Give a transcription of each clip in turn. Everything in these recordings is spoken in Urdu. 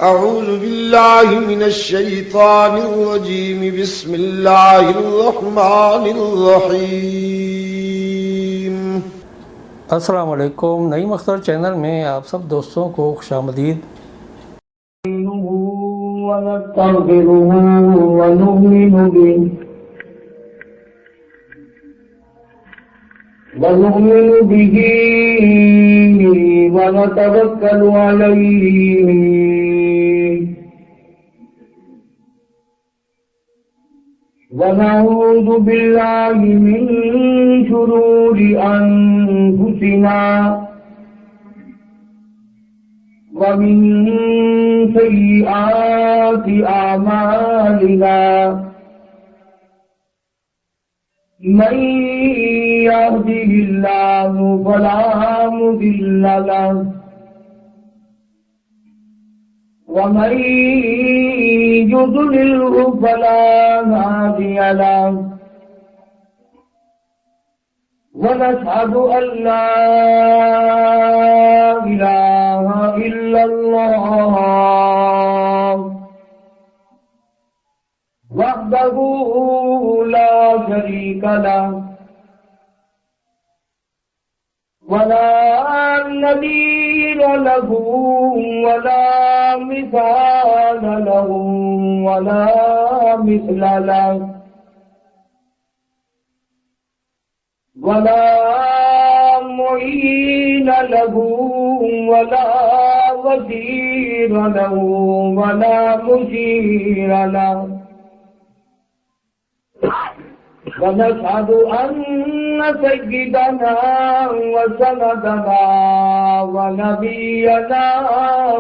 أعوذ بالله من الشيطان الرجيم بسم الله الرحمن الرحيم. السلام علیکم. نعیم اختر چینل میں آپ سب دوستوں کو خوش آمدید. ونستغفره ونؤمن به ونتوكل عليه ونعوذ بالله من شرور أنفسنا ومن سيئات أعمالنا من يهده الله فلا مضل له ومن يضلله فلا هادي له ونشهد أن لا إله إلا الله وحده لا شريك له ولا نظير له ولا مثال له ولا مثل له ولا معين له ولا وزير له ولا مشير له ونشهد أن سيدنا وسندنا ونبينا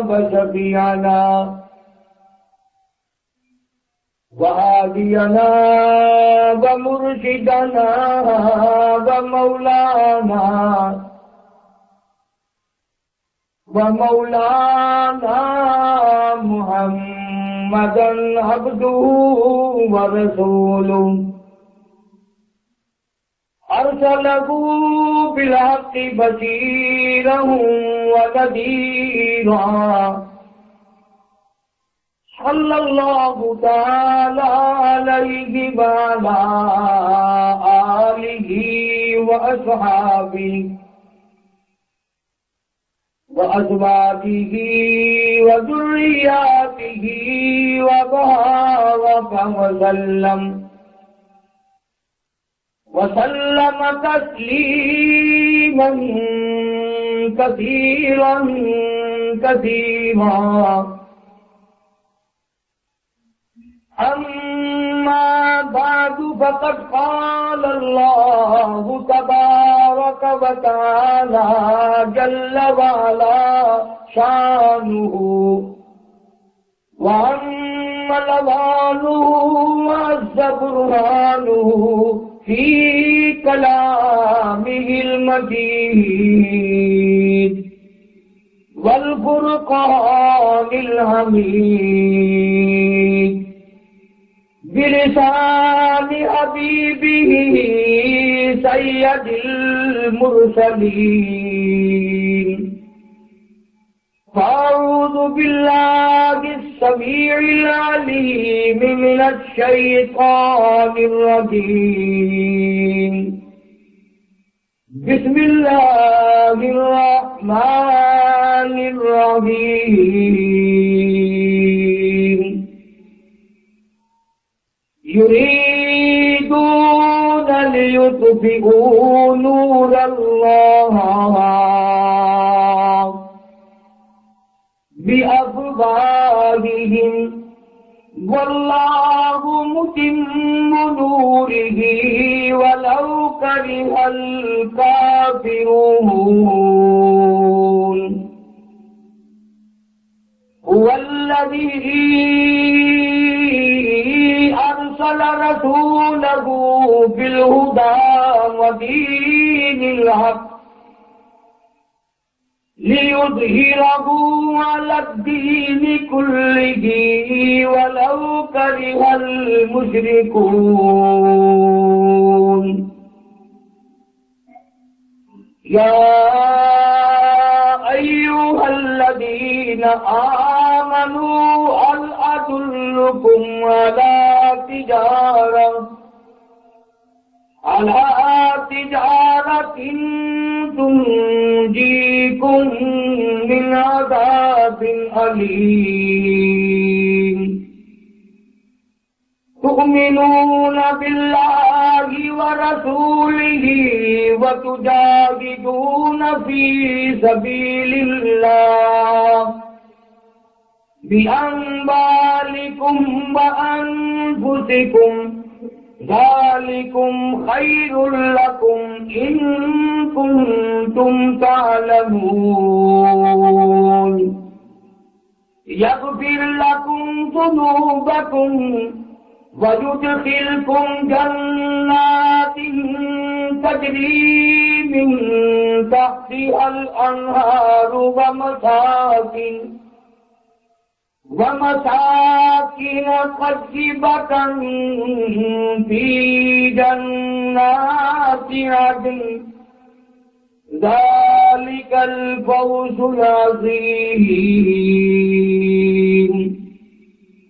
وشفيعنا وهادينا ومرشدنا ومولانا محمدا عبده ورسوله أرسله بالحق بشيرا ونذيرا صلى الله تعالى عليه وعلى آله وأصحابه وأزواجه وذرياته وبارك وسلم تسليما كثيرا كثيرا. أما بعد فقد قال الله تبارك وتعالى جل وعلا شانه وعم لوانه وعز برهانه في كلامه المجيد والفرقان الحميد بلسان حبيبه سيد المرسلين. فأعوذ بالله السميع العليم من الشيطان الرجيم. بسم الله الرحمن الرحيم. يريدون ليطفئوا نور الله بأفواههم والله متم نوره ولو كره الكافرون. هو الذي أرسل رسوله بالهدى ودين الحق ليظهره على الدين كله ولو كره المشركون. يا أيها الذين آمنوا تجارة تنجيكم من عذاب أليم تؤمنون بالله ورسوله وتجاهدون في سبيل الله بأموالكم وأنفسكم ذلكم خير لكم إن كنتم تعلمون يغفر لكم ذنوبكم ويدخلكم جنات تجري من تحتها الأنهار ومساكن طيبة في جنات عدن ذلك الفوز العظيم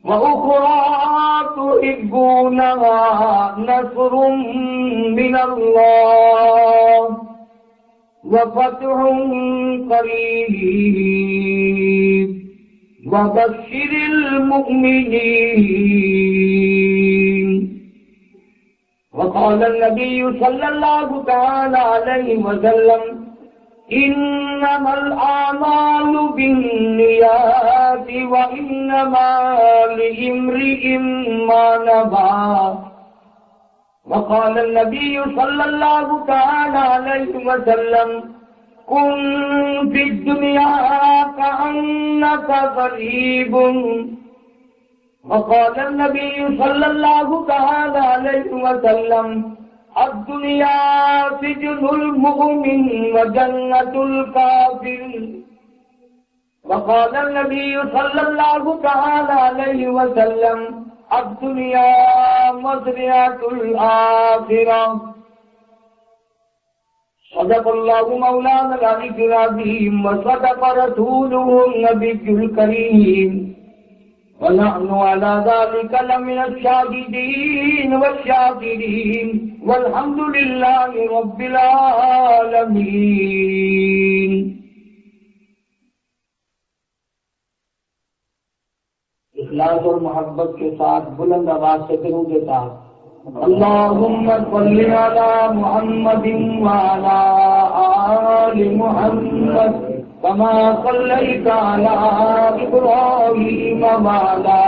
وأخرى تحبونها نصر من الله وفتح قريب وبشر المؤمنين. وقال النبي صلى الله تعالى عليه وسلم إنما الأعمال بالنيات وإنما لامرئ ما نوى. وقال النبي صلى الله تعالى عليه وسلم كن في الدنيا كأنك غريب. وقال النبي صلى الله تعالى عليه وسلم الدنيا سجن المؤمن وجنة الكافر. وقال النبي صلى الله تعالى عليه وسلم الدنيا مزرعة الآخرة. صدق الله مولانا العلي العظيم وصدق رسوله النبي الكريم ونحن على ذلك لمن الشاهدين والشاكرين والحمد لله رب العالمين. اخلاص اور محبت کے ساتھ بلند آواز سے درود کے ساتھ اللهم صل على محمد وعلى آل محمد كما صليت على إبراهيم وعلى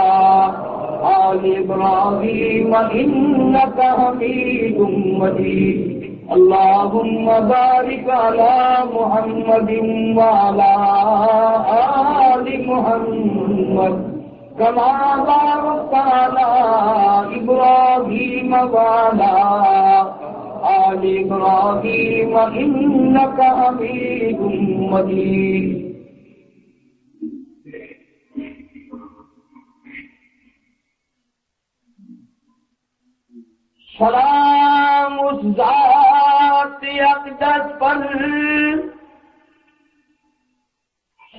آل إبراهيم إنك حميد مجيد. اللهم بارك على محمد وعلى آل محمد كما باركت على إبراهيم وعلى آل إبراهيم إنك حميد مجيد. سلام اس ذات اقدس پر،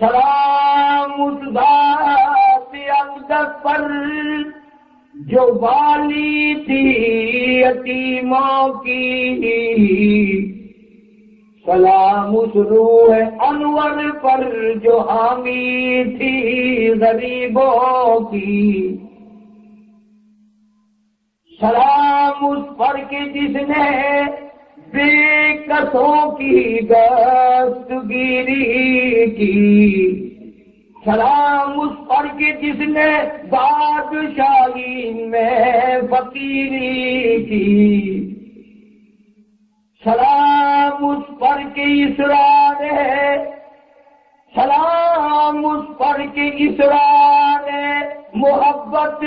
سلام اس ذات اقدس پر جو والی تھی یتیموں کی. سلام اس روح انور پر جو حامی تھی غریبوں کی. سلام اس پر کے جس نے بے کسوں کی دستگیری کی. سلام اس پر کے جس نے بادشاہی میں فقیری کی. سلام اس پر کے اسرار ہے، سلام اس پر کے اسرار ہے محبت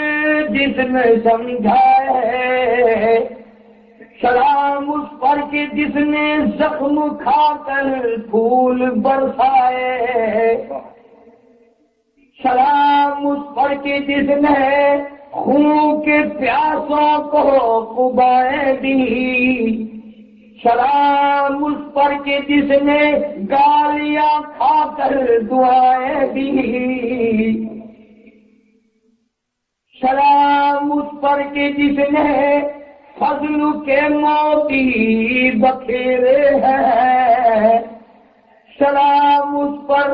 جس نے سمجھا ہے. سلام اس پر کے جس نے زخم کھا کر پھول برسائے. سلام اس پر کے جس نے خون کے پیاسوں کو قبائیں دی. سلام اس پر کے جس نے گالیاں کھا کر دعائیں دی. سلام سلام اس پر کہ جس نے فضل کے موتی بکھیرے ہیں، سلام اس پر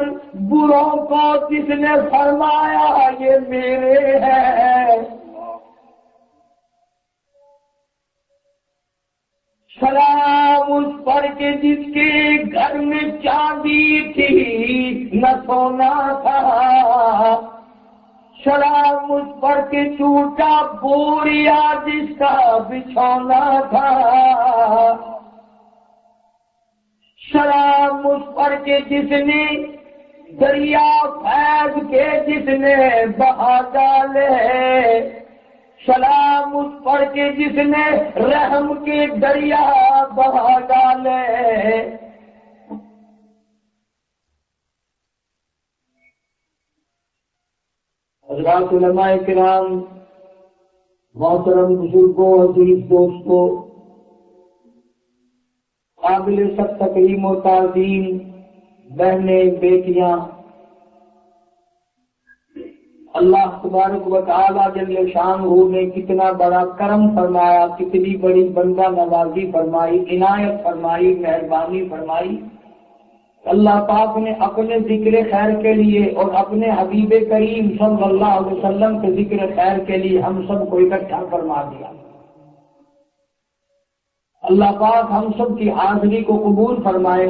بروں کو جس نے فرمایا یہ میرے ہیں، سلام اس پر کہ جس کے گھر میں چاندی تھی نہ سونا تھا، سلام اس پر کہ ٹوٹا بوریا جس کا بچھونا تھا، سلام اس پر کہ جس نے دریا فیض کے جس نے بہا ڈالے، سلام اس پر کہ جس نے رحم کے دریا بہا ڈالے۔ حضرات علماء کرام، محترم بزرگوں، عزیز دوستوں، قابل سب تکریم و تعظیم بہنیں بیٹیاں، اللہ تبارک و تعالی جل شانہ نے کتنا بڑا کرم فرمایا، کتنی بڑی بندہ نوازی فرمائی، عنایت فرمائی، مہربانی فرمائی۔ اللہ پاک نے اپنے ذکر خیر کے لیے اور اپنے حبیب کریم صلی اللہ علیہ وسلم کے ذکر خیر کے لیے ہم سب کو اکٹھا فرما دیا۔ اللہ پاک ہم سب کی حاضری کو قبول فرمائے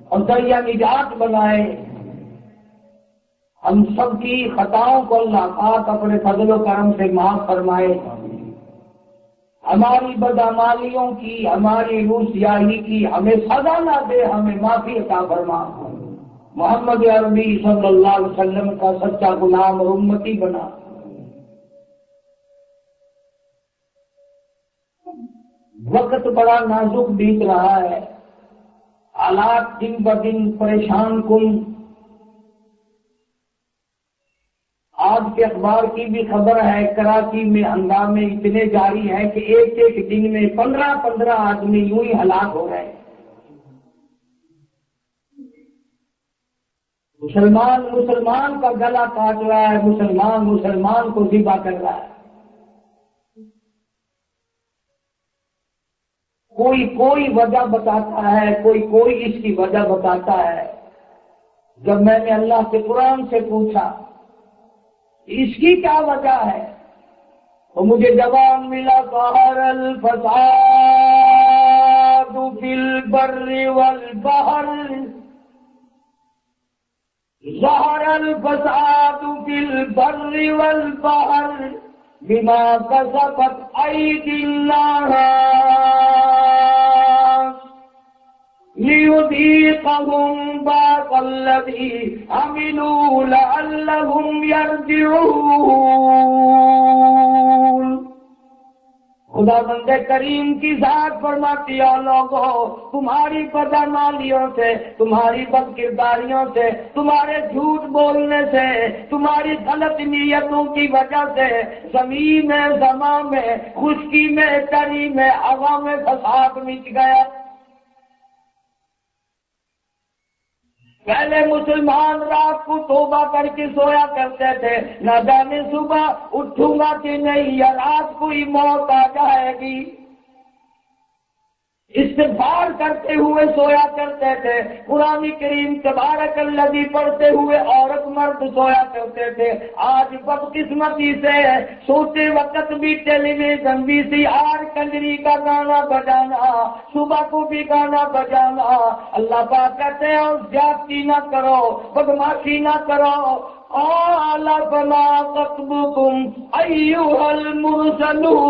اور دریا نجات بنائے، ہم سب کی خطاؤں کو اللہ پاک اپنے فضل و کرم سے معاف فرمائے، ہماری بدعمالیوں کی، ہماری روسیاہی کی ہمیں سزا نہ دے، ہمیں معافی عطا فرما، محمد عربی صلی اللہ علیہ وسلم کا سچا غلام اور امتی بنا۔ وقت بڑا نازک بیت رہا ہے، حالات دن بدن پریشان کن۔ آج کے اخبار کی بھی خبر ہے، کراچی میں ہنگامے اتنے جاری ہیں کہ ایک ایک دن میں 15 آدمی یوں ہی ہلاک ہو رہے ہیں۔ مسلمان کا گلا کاٹ رہا ہے، مسلمان کو ذبح کر رہا ہے۔ کوئی وجہ بتاتا ہے، کوئی اس کی وجہ بتاتا ہے۔ جب میں نے اللہ کے قرآن سے پوچھا اس کی کیا وجہ ہے تو مجھے جواب ملا، ظہر الفساد فی البر والبحر، ظہر الفساد فی البر والبحر بما کسبت ایدی الناس لیذیقہم بعض الذی عملوا لعلہم یرجعون۔ خدا بند کریم کی ذات فرماتی ہے، لوگوں تمہاری بدعمالیوں سے، تمہاری بد کرداریوں سے، تمہارے جھوٹ بولنے سے، تمہاری غلط نیتوں کی وجہ سے زمین میں، زماں میں، خشکی میں، تری میں، ہوا میں فساد مچ گیا۔ پہلے مسلمان رات کو توبہ کر کے سویا کرتے تھے، نہ جانے صبح اٹھوں گا کہ نہیں یا رات کو ہی موت آ جائے گی، استغفار کرتے ہوئے سویا کرتے تھے، قرآن کریم تبارک الذی پڑھتے ہوئے عورت مرد سویا کرتے تھے۔ آج بدقسمتی سے سوتے وقت بھی ٹیلی ویژن بھی سی آر کنجری کا گانا بجانا، صبح کو بھی گانا بجانا۔ اللہ پاک کہتے ہیں اور زیادتی نہ کرو، بدماشی نہ کرو۔ قال فما خطبكم أيها المرسلون،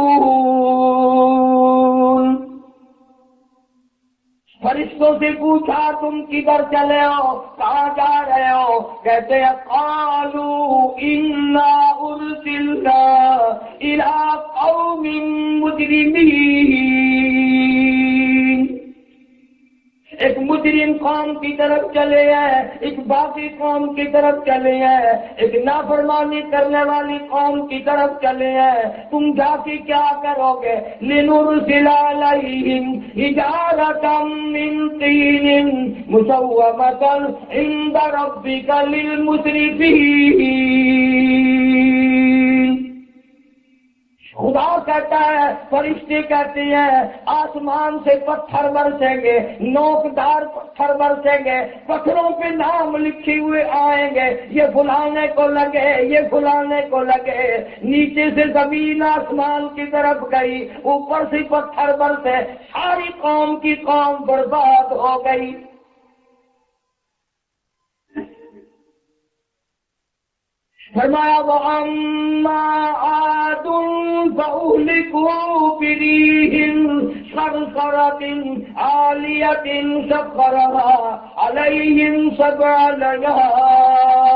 فرشتوں سے پوچھا تم کدھر چلے ہو، کہاں جا رہے ہو؟ کہتے ہیں قالوا انا ارسلنا الى قوم مجرمین، ایک مجرم قوم کی طرف چلے ہیں، ایک باغی قوم کی طرف چلے ہیں، ایک نافرمانی کرنے والی قوم کی طرف چلے ہیں۔ تم جا کے کیا کرو گے؟ لنرسل علیہم حجارۃ من طین مسومۃ عند ربک للمسرفین، کہتا ہے فرشتے کہتے ہیں آسمان سے پتھر برسیں گے، نوکدار پتھر برسیں گے، پتھروں پہ نام لکھے ہوئے آئیں گے، یہ بلانے کو لگے، یہ بلانے کو لگے۔ نیچے سے زمین آسمان کی طرف گئی، اوپر سے پتھر برسے، ساری قوم کی قوم برباد ہو گئی۔ فرمایا وَأَمَّا عَادٌ فَأُهْلِكُوا بِرِيحٍ صَرْصَرَةٍ عَالِيَةٍ سَخَّرَهَا عَلَيْهِمْ 7 لَيَالٍ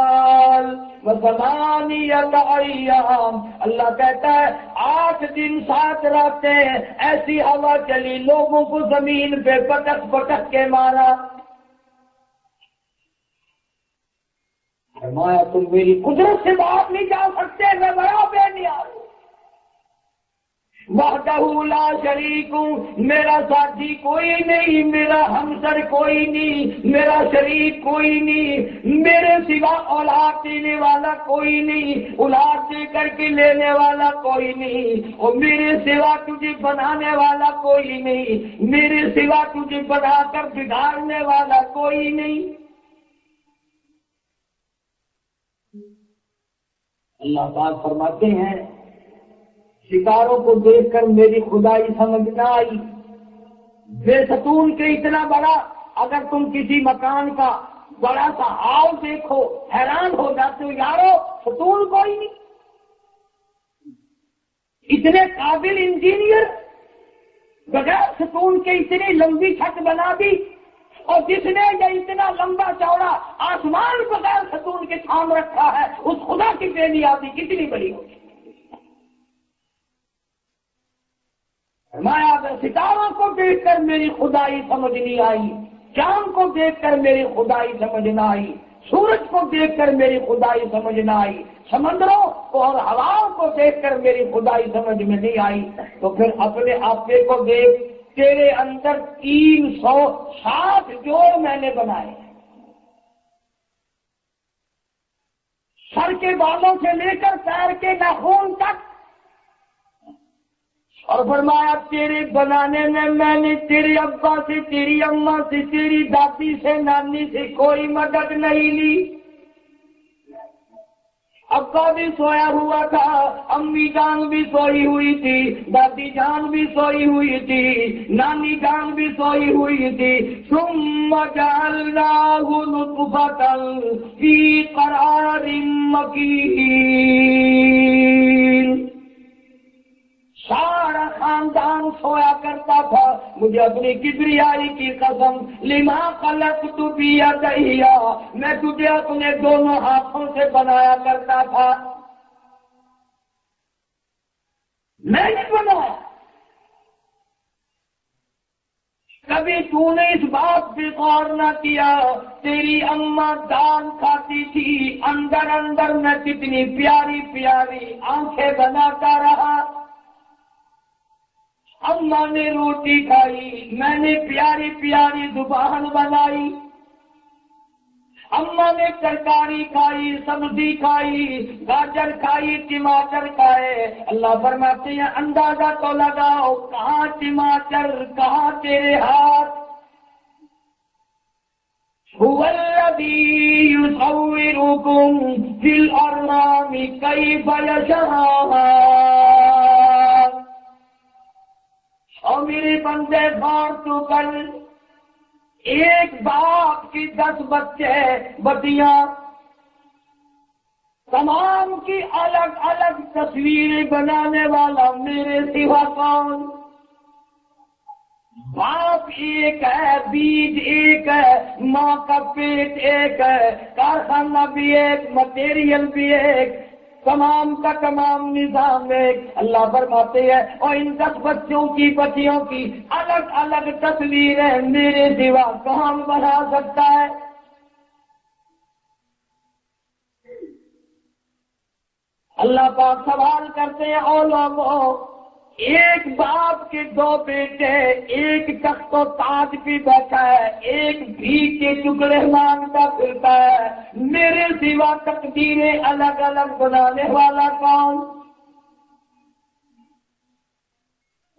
وَثَمَانِيَةَ أَيَّامٍ۔ اللہ کہتا ہے 8 دن 7 راتیں ایسی ہوا چلی، لوگوں کو زمین پہ پٹک پٹک کے مارا۔ فرمایا تم میری قدرت سے باہر نہیں جا سکتے، میں بڑا بے نیاز ہوں، وحدہ لا شریک ہوں، میرا ساتھی کوئی نہیں، میرا ہمسر کوئی نہیں، میرا شریک کوئی نہیں، میرے سوا اولاد دینے والا کوئی نہیں، اولاد دے کر کے لینے والا کوئی نہیں، اور میرے سوا تجھے بنانے والا کوئی نہیں، میرے سوا تجھے بنا کر بگاڑنے والا کوئی نہیں۔ اللہ پاک فرماتے ہیں ستاروں کو دیکھ کر میری خدائی سمجھ نہ آئی، بے ستون کے اتنا بڑا، اگر تم کسی مکان کا بڑا سا ہال دیکھو حیران ہو جاتے ہو، یارو ستون کوئی نہیں، اتنے قابل انجینئر بغیر ستون کے اتنی لمبی چھت بنا دی، اور جس نے یہ اتنا لمبا چوڑا آسمان بغیر ستون کے تھام رکھا ہے، اس خدا کی بے نیازی کتنی بڑی ہوگی۔ فرمایا اگر ستاروں کو دیکھ کر میری خدائی سمجھ نہیں آئی، چاند کو دیکھ کر میری خدائی سمجھ نہ آئی، سورج کو دیکھ کر میری خدائی سمجھ نہ آئی، سمندروں اور ہواؤں کو دیکھ کر میری خدائی سمجھ میں نہیں آئی، تو پھر اپنے آپے کو دیکھ، تیرے اندر 360 جوڑ میں نے بنائے، سر کے بالوں سے لے کر پیر کے ناخن تک، اور فرمایا تیرے بنانے میں نے تیرے ابا سے، تیری اماں سے، تیری دادی سے، نانی سے کوئی مدد نہیں لی۔ ابا بھی سویا ہوا تھا، امی جان بھی سوئی ہوئی تھی، دادی جان بھی سوئی ہوئی تھی، نانی جان بھی سوئی ہوئی تھی۔ ثم جعلناه نطفة في قرار مكين، سارا خاندان سویا کرتا تھا۔ مجھے اپنی کبریائی کی قسم، لما خلقت بیدی، میں تجھے اپنے دونوں ہاتھوں سے بنایا کرتا تھا، میں نے بنایا۔ کبھی تو نے اس بات پہ غور نہ کیا، تیری اماں دال کھاتی تھی، اندر اندر میں کتنی پیاری پیاری آنکھیں بناتا رہا۔ اماں نے روٹی کھائی، میں نے پیاری پیاری زبان بنائی۔ اماں نے ترکاری کھائی، سبزی کھائی، گاجر کھائی، ٹماٹر کھائے۔ اللہ فرماتے ہیں اندازہ تو لگاؤ، کہاں ٹماٹر، کہاں تیرے ہاتھ۔ هو الذی یصورکم فی الارحام کیف یشاء۔ اور میرے بندے غور تو کر، ایک باپ کی 10 بچے بچیاں، تمام کی الگ الگ تصویریں بنانے والا میرے سوا کون؟ باپ ایک ہے، بیج ایک ہے، ماں کا پیٹ ایک ہے، کارخانہ بھی ایک، مٹیریل بھی ایک، تمام کا تمام نظام ایک۔ اللہ فرماتے ہیں اور ان 10 بچوں کی بچیوں کی الگ الگ تصویریں میرے سوا کون بنا سکتا ہے؟ اللہ پاک سوال کرتے ہیں او لوگوں، ایک باپ کے 2 بیٹے، ایک تخت و تاج پہ بیٹھا ہے، ایک بھیک کے ٹکڑے مانگتا پھرتا ہے، میرے سوا تقدیریں الگ الگ بنانے والا کون؟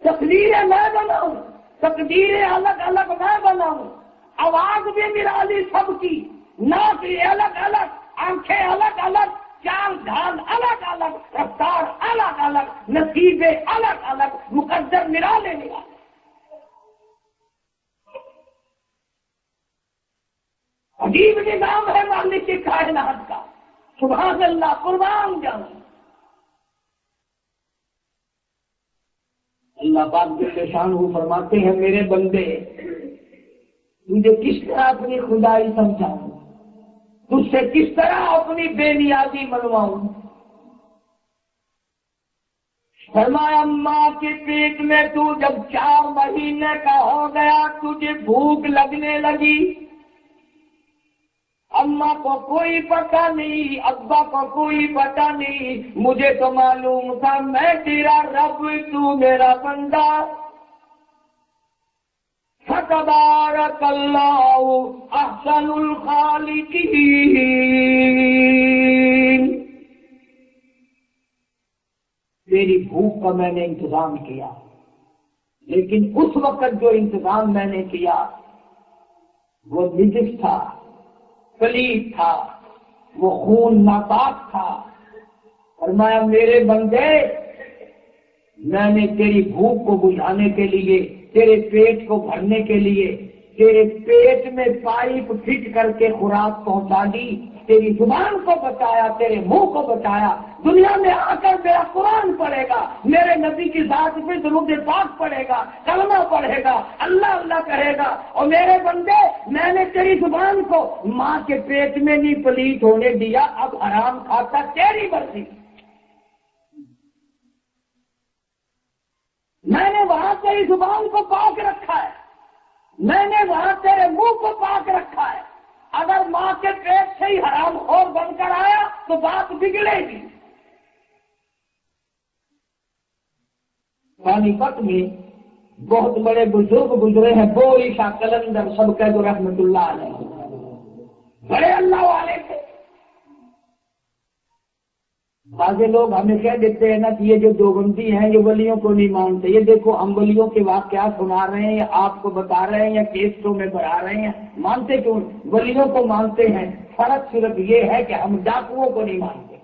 تقدیریں میں بناؤں، تقدیریں الگ الگ میں بناؤں، آواز بھی نرالی سب کی، ناک الگ الگ، آنکھیں الگ الگ، چال ڈھال الگ الگ، رفتار الگ الگ، نصیبے الگ الگ، مقدر نرالے نرالے۔ عجیب نظام ہے مالک کی کائنات کا، سبحان اللہ، قربان جاؤں۔ اللہ پاک جل شانہ فرماتے ہیں میرے بندے تجھے کس طرح اپنی خدائی سمجھاؤں، تجھ سے کس طرح اپنی بے نیازی منواؤں۔ فرمایا ماں کے پیٹ میں تو جب 4 مہینے کا ہو گیا تجھے بھوک لگنے لگی، اماں کو کوئی پتہ نہیں، ابا کو کوئی پتہ نہیں، مجھے تو معلوم تھا میں تیرا رب، تو میرا بندہ۔ فتبارک اللہ احسن الخالقین۔ تیری بھوک کا میں نے انتظام کیا، لیکن اس وقت جو انتظام میں نے کیا وہ نجس تھا، پلید تھا، وہ خون ناپاک تھا۔ فرمایا میرے بندے میں نے تیری بھوک کو بجھانے کے لیے، تیرے پیٹ کو بھرنے کے لیے تیرے پیٹ میں پائپ فٹ کر کے خوراک پہنچا دی، تیری زبان کو بچایا، تیرے منہ کو بچایا۔ دنیا میں آ کر میرا قرآن پڑھے گا، میرے نبی کی ذات پہ درود پاک پڑھے گا، کلمہ پڑھے گا، اللہ اللہ کہے گا، اور میرے بندے میں نے تیری زبان کو ماں کے پیٹ میں نہیں پلیت ہونے دیا، اب حرام کھاتا تیری مرضی۔ میں نے وہاں تیری زبان کو پاک رکھا ہے، میں نے وہاں تیرے منہ کو پاک رکھا ہے، اگر ماں کے پیٹ سے ہی حرام خور بن کر آیا تو بات بگڑے گی۔ پانی پت میں بہت بڑے بزرگ گزرے ہیں، بوری شاہ قلندر سب کہہ دو رحمت اللہ علیہ، بڑے اللہ والے تھے۔ بعض لوگ ہمیں کہہ دیتے ہیں نا کہ یہ جو دیوبندی ہیں یہ ولیوں کو نہیں مانتے، یہ دیکھو ہم ولیوں کے واقعات سنا رہے ہیں یا آپ کو بتا رہے ہیں یا کیسٹوں میں بڑھا رہے ہیں، مانتے کیوں؟ ولیوں کو مانتے ہیں، فرق صرف یہ ہے کہ ہم ڈاکوؤں کو نہیں مانتے۔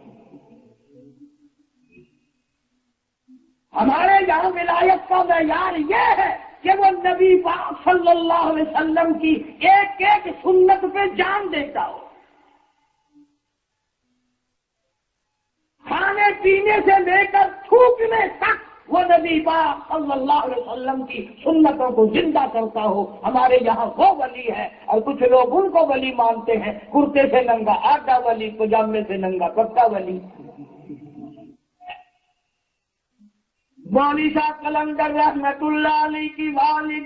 ہمارے یہاں ولایت کا معیار یہ ہے کہ وہ نبی پاک صلی اللہ علیہ وسلم کی ایک ایک سنت پہ جان دیتا ہو، کھانے پینے سے لے کر تھوکنے تک وہ نبی پاک صلی اللہ علیہ وسلم کی سنتوں کو زندہ کرتا ہو۔ ہمارے یہاں وہ ولی ہے، اور کچھ لوگ ان کو ولی مانتے ہیں، کرتے سے ننگا آٹا ولی، پجامے سے ننگا پکا ولی۔ مولوی شاہ قلندر رحمت اللہ علیہ کی والد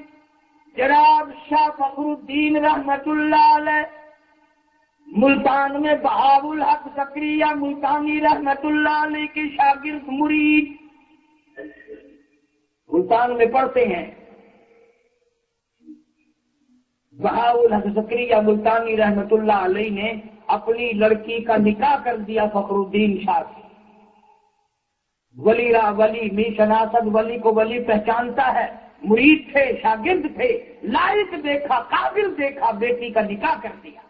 جناب شاہ فخر الدین رحمت اللہ علیہ، ملتان میں بہاء الحق زکریا ملتانی رحمت اللہ علیہ کے شاگرد مرید ملتان میں پڑھتے ہیں۔ بہاء الحق زکریا ملتانی رحمت اللہ علیہ نے اپنی لڑکی کا نکاح کر دیا فخر الدین شاہ سے۔ ولی را ولی می شناسد، ولی کو ولی پہچانتا ہے، مرید تھے، شاگرد تھے، لائق دیکھا، قابل دیکھا، بیٹی کا نکاح کر دیا۔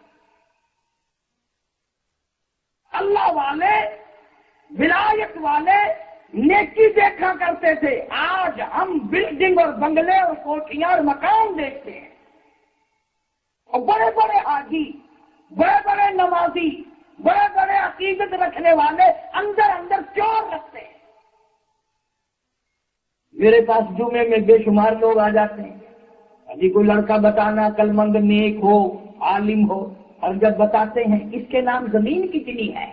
اللہ والے، ولایت والے نیکی دیکھا کرتے تھے، آج ہم بلڈنگ اور بنگلے اور کوٹھیاں اور مکان دیکھتے ہیں، اور بڑے بڑے حاجی، بڑے بڑے نمازی، بڑے بڑے عقیدت رکھنے والے اندر اندر چور رکھتے ہیں۔ میرے پاس جمعے میں بے شمار لوگ آ جاتے ہیں، ابھی کوئی لڑکا بتانا کلمند نیک ہو، عالم ہو، اور جب بتاتے ہیں اس کے نام زمین کتنی ہے،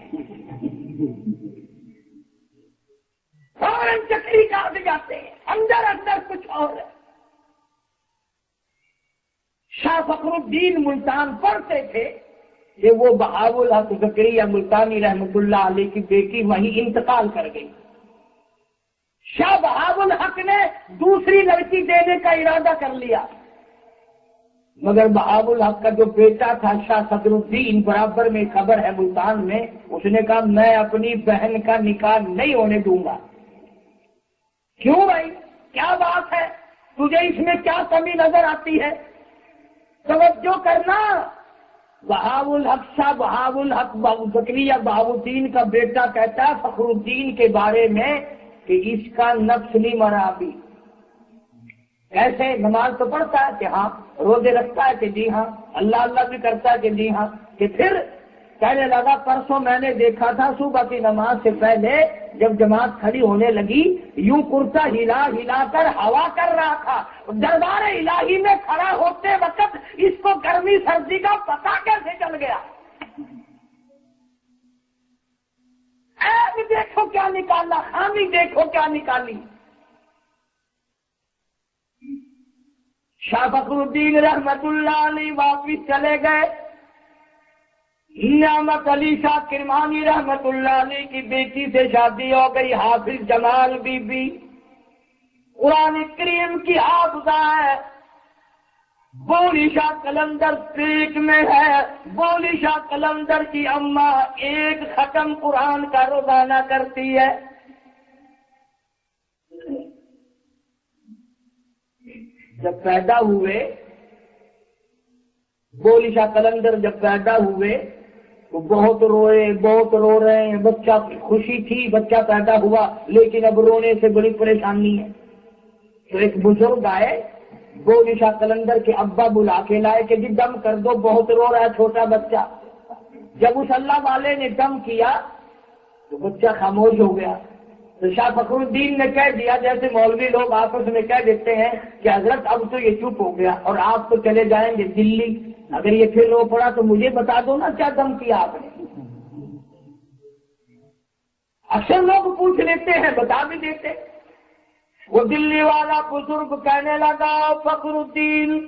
فوراً چکری کاٹ جاتے ہیں، اندر اندر کچھ اور ہے۔ شاہ فخر الدین ملتان پڑھتے تھے کہ وہ بہاء الحق زکریا ملتانی رحمت اللہ علیہ کی بیٹی وہیں انتقال کر گئی۔ شاہ بہاء الحق نے دوسری لڑکی دینے کا ارادہ کر لیا، مگر بہاء الحق کا جو بیٹا تھا شاہ صدر الدین، برابر میں خبر ہے ملتان میں، اس نے کہا میں اپنی بہن کا نکاح نہیں ہونے دوں گا۔ کیوں بھائی؟ کیا بات ہے، تجھے اس میں کیا کمی نظر آتی ہے؟ توجہ کرنا۔ وہاب الحق شاہ وہاب الحق زکریا بہاؤ الدین کا بیٹا کہتا ہے فخر الدین کے بارے میں کہ اس کا نفس نہیں مرا ابھی۔ کیسے؟ نماز تو پڑھتا ہے کہ ہاں، روزے رکھتا ہے کہ جی ہاں، اللہ اللہ بھی کرتا ہے کہ جی ہاں، کہ پھر کہنے لگا پرسوں میں نے دیکھا تھا صبح کی نماز سے پہلے جب جماعت کھڑی ہونے لگی یوں کرتا ہلا ہلا کر ہوا کر رہا تھا۔ دربار الہی میں کھڑا ہوتے وقت اس کو گرمی سردی کا پتہ کیسے چل گیا؟ عیب دیکھو کیا نکالا، خامی دیکھو کیا نکالی۔ شاہ فخر الدین رحمت اللہ علیہ واپس چلے گئے۔ نعمت علی شاہ کرمانی رحمت اللہ علیہ کی بیٹی سے شادی ہو گئی، حافظ جمال بی بی، قرآن کریم کی حافظہ ہے۔ بولی شاہ قلندر پیٹ میں ہے۔ بولی شاہ قلندر کی اماں ایک ختم قرآن کا روزانہ کرتی ہے۔ جب پیدا ہوئے بولی شاہ قلندر جب پیدا ہوئے تو بہت روئے، بہت رو رہے ہیں۔ بچہ خوشی تھی، بچہ پیدا ہوا، لیکن اب رونے سے بڑی پریشانی ہے۔ تو ایک بزرگ آئے، بولی شاہ قلندر کے ابا بلا کے لائے کہ جی دم کر دو، بہت رو رہا ہے چھوٹا بچہ۔ جب اس اللہ والے نے دم کیا تو بچہ خاموش ہو گیا۔ تو شاہ فخر الدین نے کہہ دیا جیسے مولوی لوگ آپس میں کہہ دیتے ہیں کہ حضرت اب تو یہ چپ ہو گیا اور آپ تو چلے جائیں گے دلی، اگر یہ پھر رو پڑا تو مجھے بتا دو نا کیا دم کیا آپ نے۔ اکثر لوگ پوچھ لیتے ہیں، بتا بھی دیتے۔ وہ دلی والا بزرگ کہنے لگا فخر الدین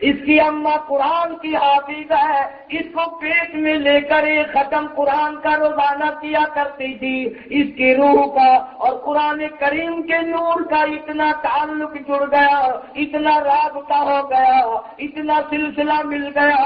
اس کی اماں قرآن کی حافظ ہے، اس کو پیٹ میں لے کر ایک ختم قرآن کا روزانہ کیا کرتی تھی۔ اس کی روح کا اور قرآن کریم کے نور کا اتنا تعلق جڑ گیا، اتنا رابطہ ہو گیا، اتنا سلسلہ مل گیا،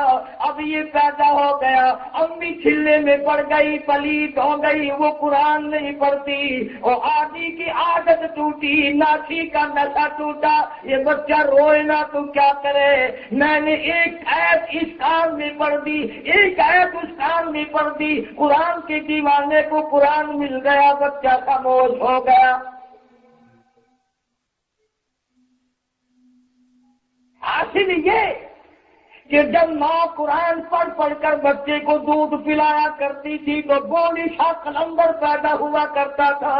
اب یہ پیدا ہو گیا۔ امی چھلے میں پڑ گئی، پلیت ہو گئی، وہ قرآن نہیں پڑھتی، اور آدھی کی عادت ٹوٹی، ناچی کا نشہ ٹوٹا، یہ بچہ روئے نہ تو کیا کرے۔ میں نے ایک ایت اس کان میں پڑھ دی، ایک ایت اس کان میں پڑھ دی، قرآن کے دیوانے کو قرآن مل گیا، بچہ خاموش ہو گیا۔ حاصل یہ کہ جب ماں قرآن پڑھ پڑھ کر بچے کو دودھ پلایا کرتی تھی تو بولی شاہ قلندر پیدا ہوا کرتا تھا۔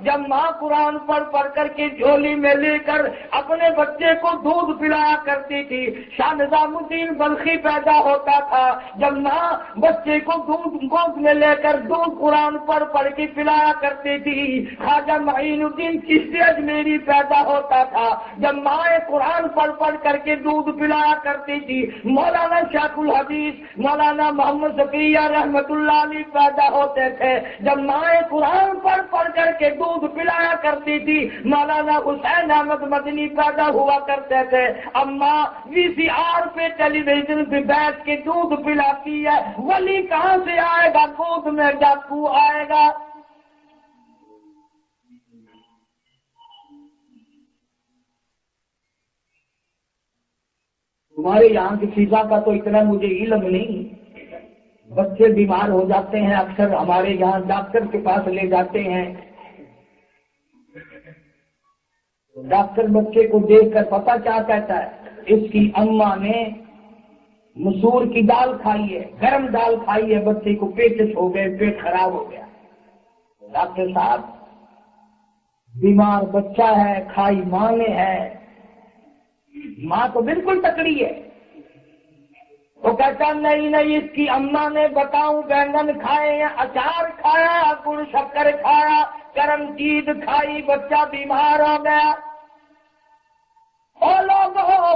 جب ماں قرآن پڑھ پڑھ کر کے جھولی میں لے کر اپنے بچے کو دودھ پلایا کرتی تھی، شاہ نظام الدین بلخی پیدا ہوتا تھا۔ جب ماں بچے کو دودھ گود میں لے کر دودھ قرآن پڑھ پڑھ کے پلایا کرتی تھی، خواجہ معین الدین چشتی اجمیری پیدا ہوتا تھا۔ جب ماں قرآن پڑھ پڑھ کر کے دودھ پلایا کرتی تھی، مولانا شیخ الحدیث مولانا محمد زکریا رحمت اللہ علیہ پیدا ہوتے تھے۔ جب ماں قرآن پڑھ پڑھ کر کے دودھ پلایا کرتی تھی، مولانا حسین احمد مدنی پیدا ہوا کرتے تھے۔ اب ماں VCR پہ ٹیلی ویژن پہ بیٹھ کے دودھ پلاتی ہے، ولی کہاں سے آئے گا؟ گود میں ڈاکو آئے گا۔ تمہارے یہاں کی فضا کا تو اتنا مجھے علم نہیں، بچے بیمار ہو جاتے ہیں، اکثر ہمارے یہاں ڈاکٹر کے پاس لے جاتے ہیں، ڈاکٹر بچے کو دیکھ کر پتہ کیا کہتا ہے؟ اس کی اماں نے مسور کی دال کھائی ہے، گرم دال کھائی ہے، بچے کو پیچس ہو گئے، پیٹ خراب ہو گیا۔ ڈاکٹر صاحب بیمار بچہ ہے، کھائی ماں نے ہے، ماں تو بالکل تکڑی ہے۔ وہ کہتا نہیں نہیں، اس کی اماں نے بتاؤں بینگن کھائے ہیں، اچار کھایا، گڑ شکر کھایا، گرم چیز کھائی، بچہ بیمار ہو گیا۔ او لوگو،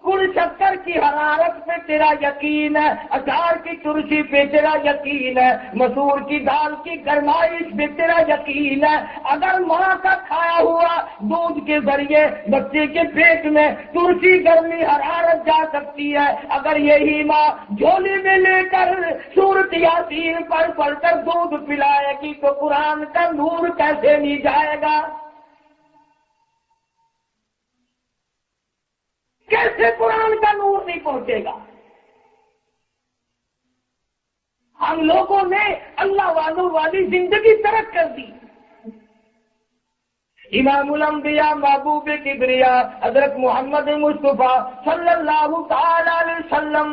گڑ شکر کی حرارت پہ تیرا یقین ہے، اچار کی ترشی پہ تیرا یقین ہے، مسور کی دال کی گرمائش پہ تیرا یقین ہے۔ اگر ماں کا کھایا ہوا دودھ کے ذریعے بچے کے پیٹ میں ترشی گرمی حرارت جا سکتی ہے، اگر یہی ماں جھولی میں لے کر سورت یاسین پڑھ پڑھ کر دودھ پلائے گی تو قرآن کا نور کیسے نہیں جائے گا؟ کیسے قرآن کا نور نہیں پہنچے گا؟ ہم لوگوں نے اللہ والوں والی زندگی ترک کر دی۔ امام الانبیاء محبوب کبریا حضرت محمد مصطفیٰ صلی اللہ تعالی علیہ وسلم،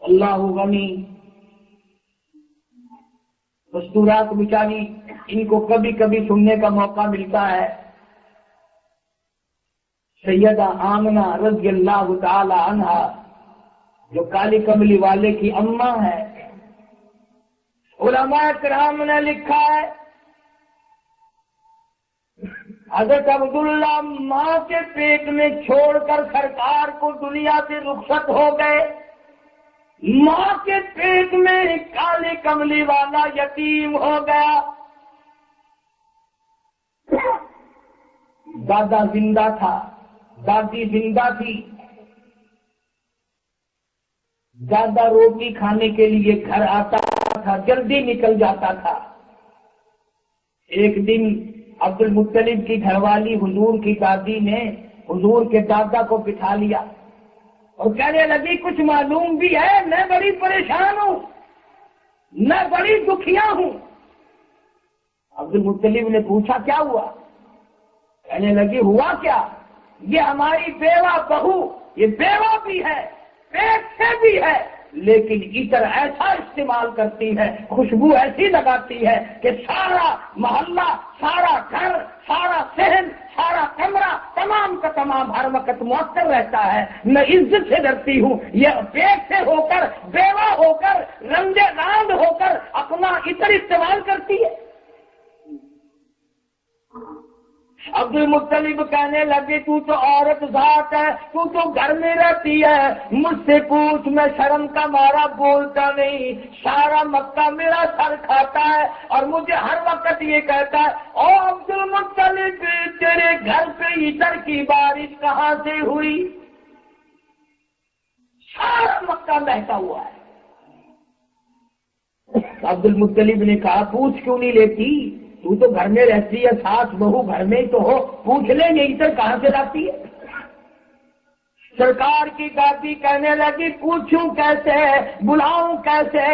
اللہ غنی، دستورات بیچاری ان کو کبھی کبھی سننے کا موقع ملتا ہے۔ سیدہ آمنہ رضی اللہ تعالی عنہا جو کالی کملی والے کی اماں ہے، علماء کرام نے لکھا ہے حضرت عبداللہ ماں کے پیٹ میں چھوڑ کر سرکار کو دنیا سے رخصت ہو گئے۔ ماں کے پیٹ میں کالی کملی والا یتیم ہو گیا۔ دادا زندہ تھا، دادی زندہ تھی۔ دادا روٹی کھانے کے لیے گھر آتا تھا، جلدی نکل جاتا تھا۔ ایک دن عبد المطلب کی گھر والی حضور کی دادی نے حضور کے دادا کو بٹھا لیا اور کہنے لگی کچھ معلوم بھی ہے، میں بڑی پریشان ہوں، میں بڑی دکھیا ہوں۔ عبد المطلب نے پوچھا کیا ہوا؟ کہنے لگی ہوا کیا، یہ ہماری بیوہ بہو، یہ بیوہ بھی ہے، پیٹ سے بھی ہے، لیکن عطر ایسا استعمال کرتی ہے، خوشبو ایسی لگاتی ہے کہ سارا محلہ، سارا گھر، سارا صحن، سارا کمرہ، تمام کا تمام ہر وقت معطر رہتا ہے۔ میں عزت سے ڈرتی ہوں، یہ پیٹ سے ہو کر، بیوہ ہو کر، رنجے راند ہو کر اپنا عطر استعمال کرتی ہے۔ عبد المطلب کہنے لگے تو عورت ذات ہے، تو گھر میں رہتی ہے، مجھ سے پوچھ، میں شرم کا مارا بولتا نہیں، سارا مکہ میرا سر کھاتا ہے اور مجھے ہر وقت یہ کہتا ہے او عبد المطلب تیرے گھر پہ عطر کی بارش کہاں سے ہوئی؟ سارا مکہ بہتا ہوا ہے۔ عبد المطلب نے کہا پوچھ کیوں نہیں لیتی، تو گھر میں رہتی ہے، ساس بہو گھر میں ہی تو ہو، پوچھ لیں گے عطر کہاں سے لاتی ہے؟ سرکار کی دادی کہنے لگی پوچھوں کیسے، بلاؤں کیسے؟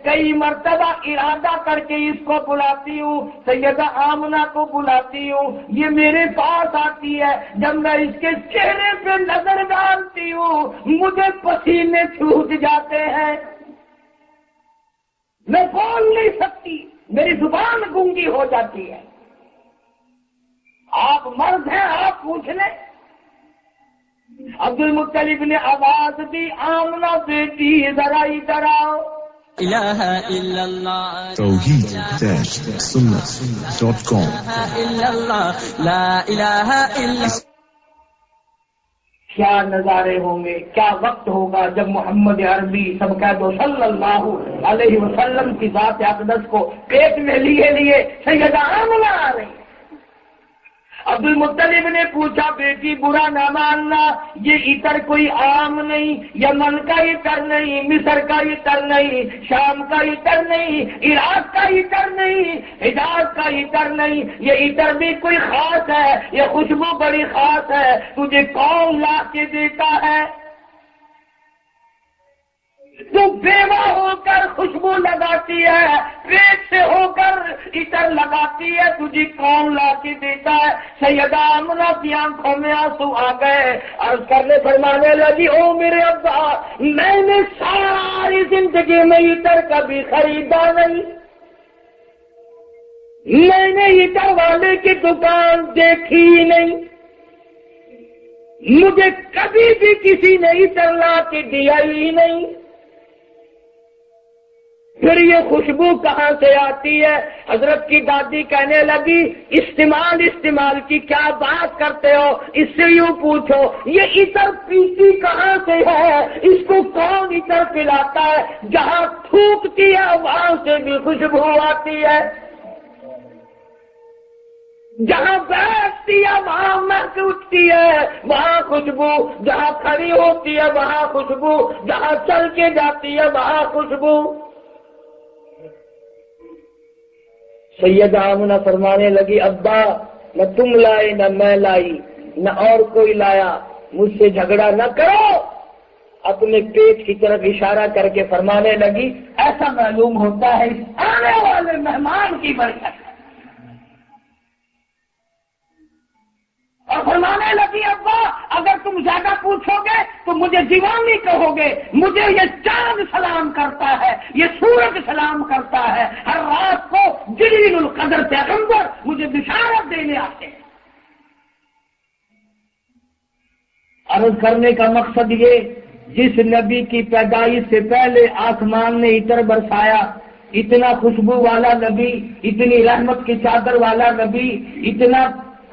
کئی مرتبہ ارادہ کر کے اس کو بلاتی ہوں، سیدہ آمنہ کو بلاتی ہوں، یہ میرے پاس آتی ہے، جب میں اس کے چہرے پہ نظر ڈالتی ہوں مجھے پسینے چھوٹ جاتے ہیں، میں بول نہیں سکتی، میری زبان گونگی ہو جاتی ہے۔ آپ مرد ہیں، آپ پوچھ لیں۔ عبد المطلب نے آواز دی آمنہ بیٹی ذرا ادھر آؤ۔ الہ الا اللہ توحید-سنت.com لا الہ الا کیا نظارے ہوں گے، کیا وقت ہوگا جب محمد عربی سب کہہ دو صلی اللہ علیہ وسلم کی ذات اقدس کو پیٹ میں لیے سیدہ آمنہ آ رہی۔ عبد المطلب نے پوچھا بیٹی برا نہ ماننا، یہ عطر کوئی عام نہیں، یمن کا عطر نہیں، مصر کا عطر نہیں، شام کا عطر نہیں، عراق کا عطر نہیں، حجاز کا عطر نہیں، یہ عطر بھی کوئی خاص ہے، یہ خوشبو بڑی خاص ہے، تجھے کون لا کے دیتا ہے؟ تو بیوہ ہو کر خوشبو لگاتی ہے، پیٹ سے ہو کر عطر لگاتی ہے، تجھے کون لا کے دیتا ہے؟ سیدہ آمنہ کی آنکھوں میں آنسو آ گئے، عرض کرنے فرمانے لگی او میرے ابا، میں نے ساری زندگی میں عطر کبھی خریدا نہیں، میں نے عطر والے کی دکان دیکھی ہی نہیں، مجھے کبھی بھی کسی نے عطر لا کے دیا ہی نہیں، پھر یہ خوشبو کہاں سے آتی ہے؟ حضرت کی دادی کہنے لگی استعمال کی کیا بات کرتے ہو، اس سے یوں پوچھو یہ عطر پیتی کہاں سے ہے، اس کو کون عطر پلاتا ہے؟ جہاں تھوکتی ہے وہاں سے بھی خوشبو آتی ہے، جہاں بیٹھتی ہے وہاں مہک اٹھتی ہے، وہاں خوشبو، جہاں کھڑی ہوتی ہے وہاں خوشبو، جہاں چل کے جاتی ہے وہاں خوشبو۔ سیدہ آمنہ فرمانے لگی ابا نہ تم لائے نہ میں لائی، نہ اور کوئی لایا، مجھ سے جھگڑا نہ کرو۔ اپنے پیٹ کی طرف اشارہ کر کے فرمانے لگی، ایسا معلوم ہوتا ہے اس آنے والے مہمان کی برکت ہے۔ اور فرمانے لگی، ابا اگر تم زیادہ پوچھو گے تو مجھے دیوانی کہو گے، مجھے یہ چاند سلام کرتا ہے، یہ سورج سلام کرتا ہے، ہر رات کو جلیل القدر پیغمبر مجھے بشارت دینے آتے ہیں۔ عرض کرنے کا مقصد یہ، جس نبی کی پیدائش سے پہلے آسمان نے عطر برسایا، اتنا خوشبو والا نبی، اتنی رحمت کی چادر والا نبی، اتنا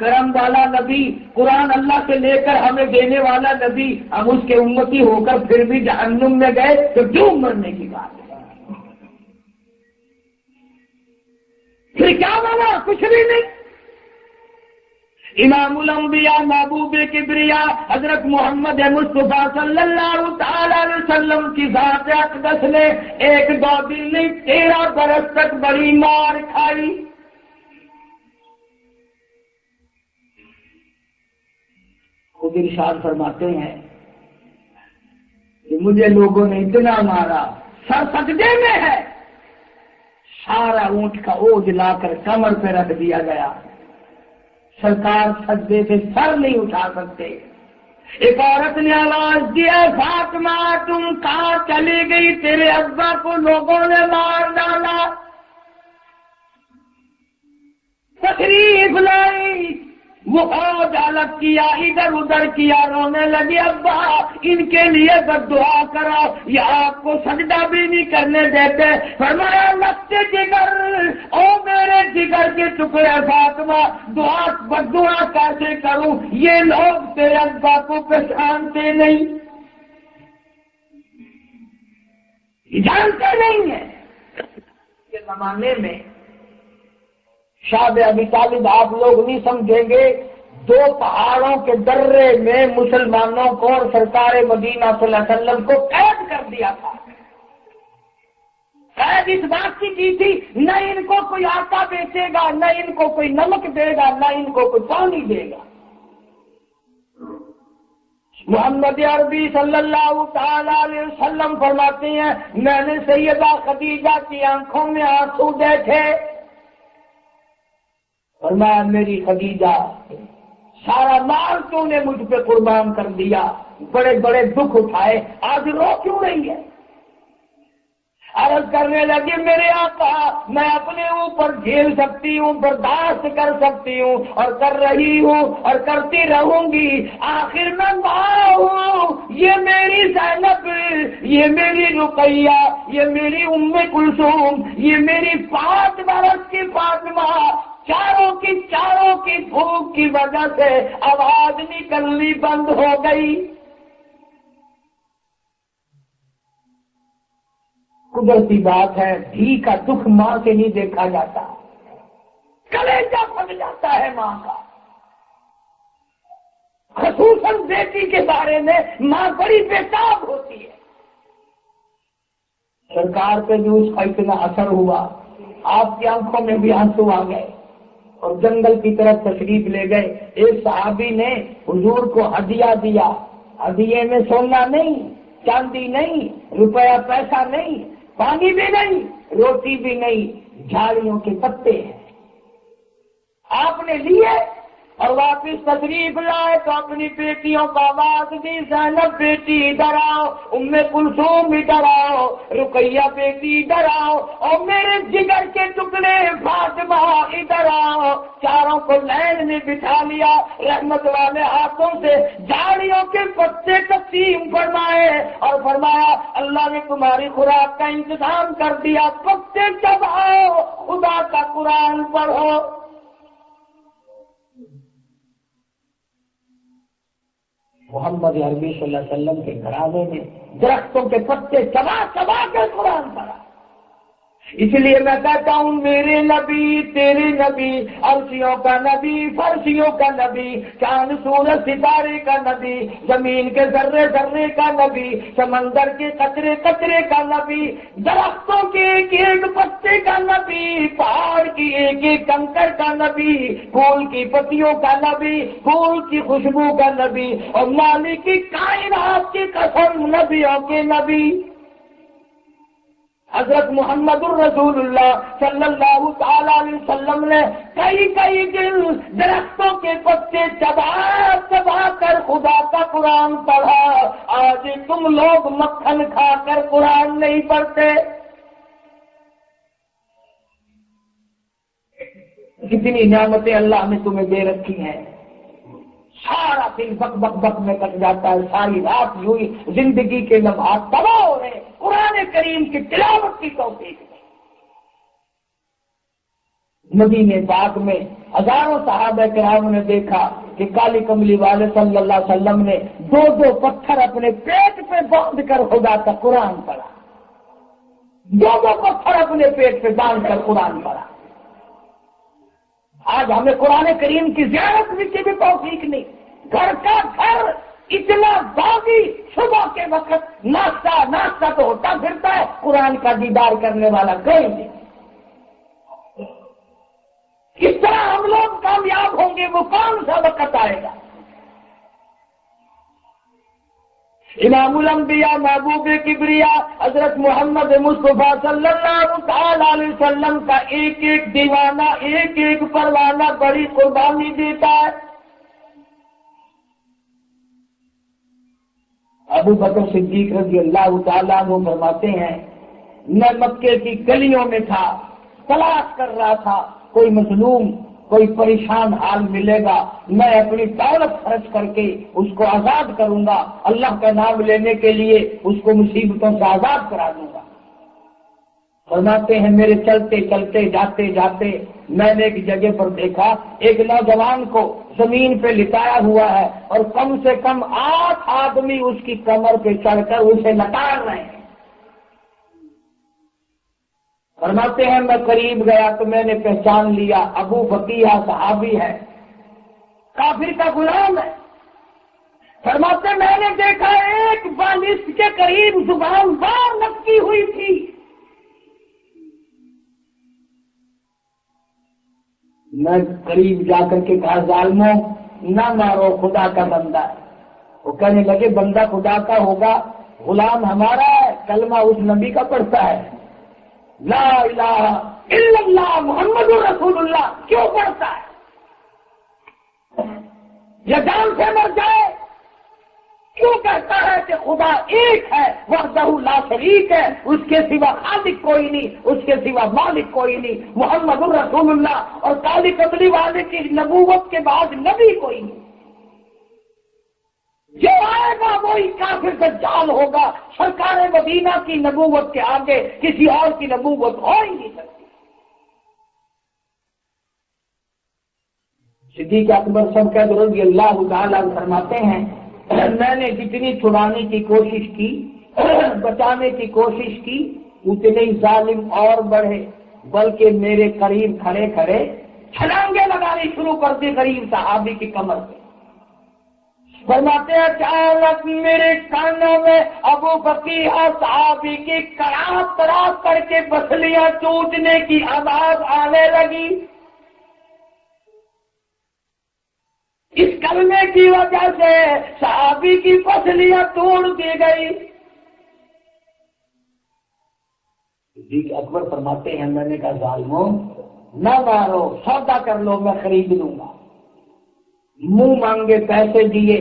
کرم والا نبی، قرآن اللہ سے لے کر ہمیں دینے والا نبی، ہم اس کے امتی ہو کر پھر بھی جہنم میں گئے تو ڈوب مرنے کی بات ہے۔ پھر کیا بنا؟ کچھ بھی نہیں۔ امام الانبیاء محبوب کبریا حضرت محمد مصطفیٰ صلی اللہ تعالی علیہ وسلم کی ذات اقدس نے 1-2 دن نہیں 13 برس تک بڑی مار کھائی۔ خود ارشاد فرماتے ہیں کہ مجھے لوگوں نے اتنا مارا، سر سجدے میں ہے، سارا اونٹ کا اوج لا کر کمر پہ رکھ دیا گیا، سرکار سجدے سے سر نہیں اٹھا سکتے۔ ایک عورت نے آواز دیا، فاطمہ تم کہاں چلی گئی؟ تیرے ابا کو لوگوں نے مار ڈالا۔ تشریف لائی، وہ اوج الگ کیا، ادھر ادھر کیا، رونے لگی، ابا ان کے لیے بد دعا کرو، یہ آپ کو سجدہ بھی نہیں کرنے دیتے۔ فرمایا لگتے جگر، او میرے جگر کے ٹکڑے فاطمہ، بد دعا کیسے کروں؟ یہ لوگ تیرے ابا کو پہچانتے نہیں، جانتے نہیں ہیں۔ کے زمانے میں شاہ ابی طالب آپ لوگ نہیں سمجھیں گے، 2 پہاڑوں کے درے میں مسلمانوں کو اور سرکار مدینہ صلی اللہ علیہ وسلم کو قید کر دیا تھا۔ قید اس بات کی تھی، نہ ان کو کوئی آٹا بیچے گا، نہ ان کو کوئی نمک دے گا، نہ ان کو کوئی پانی دے گا۔ محمد عربی صلی اللہ تعالی علیہ وسلم فرماتے ہیں، میں نے سیدہ خدیجہ کی آنکھوں میں آنسو دیکھے۔ فرمایا میری خدیجہ، سارا مال تو نے مجھ پہ قربان کر دیا، بڑے بڑے دکھ اٹھائے، آج رو کیوں رہی ہے؟ عرض کرنے لگے، میرے آقا میں اپنے اوپر جھیل سکتی ہوں، برداشت کر سکتی ہوں، اور کر رہی ہوں اور کرتی رہوں گی، آخر میں ماں ہوں۔ یہ میری زینب، یہ میری رقیہ، یہ میری ام کلثوم، یہ میری 5 برس کی فاطمہ، چاروں کی بھوک کی وجہ سے آواز نکلنی بند ہو گئی۔ قدرتی بات ہے، دھی کا دکھ ماں سے نہیں دیکھا جاتا، کلیجہ پھٹ جاتا ہے ماں کا۔ خصوصاً بیٹی کے بارے میں ماں بڑی بےتاب ہوتی ہے۔ سرکار پہ بھی اس کا اتنا اثر ہوا، آپ کی آنکھوں میں بھی آنسو آ گئے اور جنگل کی طرف تشریف لے گئے۔ ایک صحابی نے حضور کو ہدیہ دیا، ہدیے میں سونا نہیں، چاندی نہیں، روپیہ پیسہ نہیں، پانی بھی نہیں، روٹی بھی نہیں، جھاڑیوں کے پتے ہیں۔ آپ نے لیے اور واپس تشریف لائے تو اپنی بیٹیوں کو آواز دی، زینب بیٹی ادھر آؤ، ام کلثوم ادھر آؤ، رقیہ بیٹی ادھر آؤ، اور میرے جگر کے ٹکڑے فاطمہ ادھر آؤ۔ چاروں کو لائن میں بٹھا لیا، رحمت والے ہاتھوں سے جھاڑیوں کے پتے تقسیم فرمائے اور فرمایا اللہ نے تمہاری خوراک کا انتظام کر دیا، پتے چباؤ، خدا کا قرآن پڑھو۔ محمد عربی صلی اللہ علیہ وسلم کے گھرانے میں درختوں کے پتے چبا چبا کر قرآن پڑھا۔ اس لیے میں کہتا ہوں میرے نبی تیرے نبی، عرشیوں کا نبی، فرشیوں کا نبی، چاند سورج ستارے کا نبی، زمین کے ذرے ذرے کا نبی، سمندر کے قطرے قطرے کا نبی، درختوں کے ایک ایک پتے کا نبی، پہاڑ کی ایک ایک کنکر کا نبی، پھول کی پتیوں کا نبی، پھول کی خوشبو کا نبی، اور مالک کی کائنات کی قسم نبیوں کے نبی حضرت محمد الرسول اللہ صلی اللہ تعالی علیہ وسلم نے کئی دن درختوں کے پتے چبا کر خدا کا قرآن پڑھا. آج تم لوگ مکھن کھا کر قرآن نہیں پڑھتے. کتنی نعمتیں اللہ نے تمہیں دے رکھی ہیں. سارا دن بک بک بک میں کٹ جاتا ہے، ساری رات یوں ہی زندگی کے لمحات تباہ ہو رہے. قرآن کریم کی تلاوت کی توفیق ہے. مدینے پاک میں ہزاروں صحابہ کرام نے دیکھا کہ کالی کملی والے صلی اللہ علیہ وسلم نے دو پتھر اپنے پیٹ پہ باندھ کر خدا کا قرآن پڑھا. دو پتھر اپنے پیٹ پہ باندھ کر قرآن پڑھا. آج ہمیں قرآن کریم کی زیارت کی بھی توفیق نہیں. گھر کا گھر اتنا باغی، صبح کے وقت ناشتہ تو ہوتا پھرتا ہے، قرآن کا دیدار کرنے والا کوئی نہیں. کس طرح ہم لوگ کامیاب ہوں گے؟ وہ کون سا وقت آئے گا؟ امام الانبیاء محبوب کبریا حضرت محمد مصطفیٰ صلی اللہ تعالی علیہ وسلم کا ایک ایک دیوانہ، ایک ایک پروانہ بڑی قربانی دیتا ہے. ابو بکر صدیق رضی اللہ تعالیٰ عنہ فرماتے ہیں، میں مکے کی گلیوں میں تھا، تلاش کر رہا تھا کوئی مظلوم، کوئی پریشان حال ملے گا، میں اپنی دولت خرچ کر کے اس کو آزاد کروں گا، اللہ کا نام لینے کے لیے اس کو مصیبتوں سے آزاد کرا دوں گا. فرماتے ہیں میرے چلتے چلتے جاتے جاتے میں نے ایک جگہ پر دیکھا ایک نوجوان کو زمین پہ لٹایا ہوا ہے اور کم سے کم 8 آدمی اس کی کمر پہ چڑھ کر اسے لٹار رہے ہیں. فرماتے ہیں میں قریب گیا تو میں نے پہچان لیا ابو بکیہ صحابی ہے، کافر کا غلام ہے. فرماتے میں نے دیکھا ایک بالش کے قریب زبان باہر لٹکی ہوئی تھی. میں قریب جا کر کے کہا ظالموں نہ مارو، خدا کا بندہ ہے. وہ کہنے لگے بندہ خدا کا ہوگا، غلام ہمارا ہے، کلمہ اس نبی کا پڑھتا ہے، لا الہ الا اللہ محمد رسول اللہ کیوں پڑھتا ہے؟ یا جان سے مر جائے کیوں کہتا ہے کہ خدا ایک ہے، وحدہ لا شریک ہے، اس کے سوا خالق کوئی نہیں، اس کے سوا مالک کوئی نہیں، محمد رسول اللہ اور کالی کملی والے کی نبوت کے بعد نبی کوئی نہیں. جو آئے گا وہی کافر دجال ہوگا. سرکار مدینہ کی نبوت کے آگے کسی اور کی نبوت ہو ہی نہیں سکتی. صدیق اکبر سب رضی اللہ تعالیٰ فرماتے ہیں میں نے جتنی چھڑانے کی کوشش کی، بچانے کی کوشش کی، اتنے ہی ظالم اور بڑھے، بلکہ میرے قریب کھڑے کھڑے چھلانگیں لگانی شروع کر دی غریب صحابی کی کمر پہ. فرماتے ہیں اچانک میرے کانوں میں ابو بکیہ صحابی کی کڑاپ تڑاپ کر کے پسلیاں ٹوٹنے کی آواز آنے لگی. اس کلمے کی وجہ سے صحابی کی پسلیاں توڑ دی گئی. صدیق اکبر فرماتے ہیں میں نے کہا ظالموں نہ مارو، سودا کر لو میں خرید لوں گا. منہ مانگے پیسے دیے،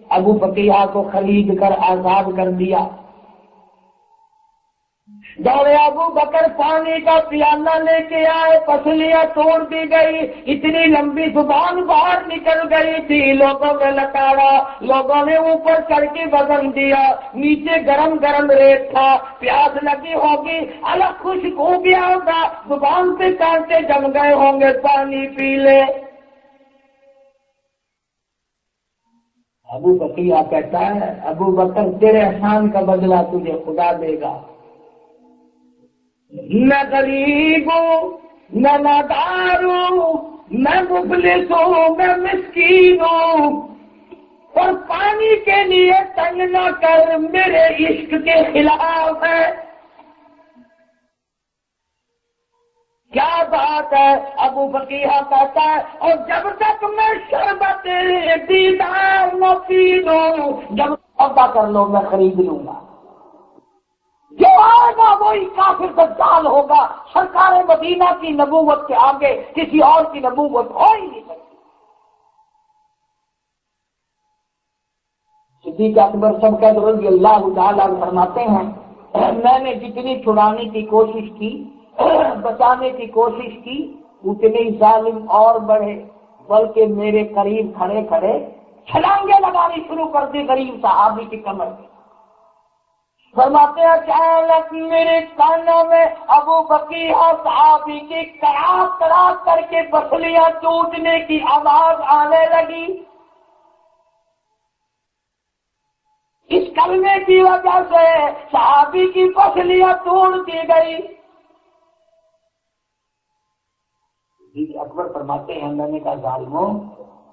ابو بکیہ کو خرید کر آزاد کر دیا. دوڑے ابو بکر پانی کا پیالہ لے کے آئے، پسلیاں توڑ دی گئی، اتنی لمبی زبان باہر نکل گئی تھی. لوگوں نے لٹاڑا، لوگوں نے اوپر چڑھ کے وزن دیا، نیچے گرم گرم ریت تھا، پیاس لگی ہوگی، الگ خشک ہو گیا ہوگا، زبان پہ کانٹے جم گئے ہوں گے، پانی پی لے. ابو بکیہ کہتا ہے ابو بکر تیرے احسان کا بدلہ تجھے خدا دے گا. میں غریب ہوں، میں نادار ہوں، میں مفلس ہوں، میں مسکین ہوں، اور پانی کے لیے تنگ نہ کر، میرے عشق کے خلاف ہے. کیا بات ہے؟ ابو بکیہ کہتا ہے اور جب تک میں شربت دیدار نہ پی لوں، جب عہدہ کر لو میں خرید لوں گا۔ جو آئے گا وہی کافر دجال ہوگا۔ سرکار مدینہ کی نبوت کے آگے کسی اور کی نبوت ہو ہی نہیں سکتی۔ صدیق اکبر سب کا رضی اللہ تعالیٰ فرماتے ہیں میں نے جتنی چھڑانے کی کوشش کی، بچانے کی کوشش کی، اتنے ہی ظالم اور بڑھے، بلکہ میرے قریب کھڑے کھڑے چھلانگیں لگانی شروع کر دی غریب صحابی کی کمر میں۔ فرماتے ہیں اچانک میرے کانوں میں ابو بکیہ صحابی کی کڑاک کڑاک کر کے پسلیاں ٹوٹنے کی آواز آنے لگی۔ اس کلمے کی وجہ سے صحابی کی پسلیاں توڑ دی گئی۔ اکبر فرماتے ہیں میں نے کہا ظالموں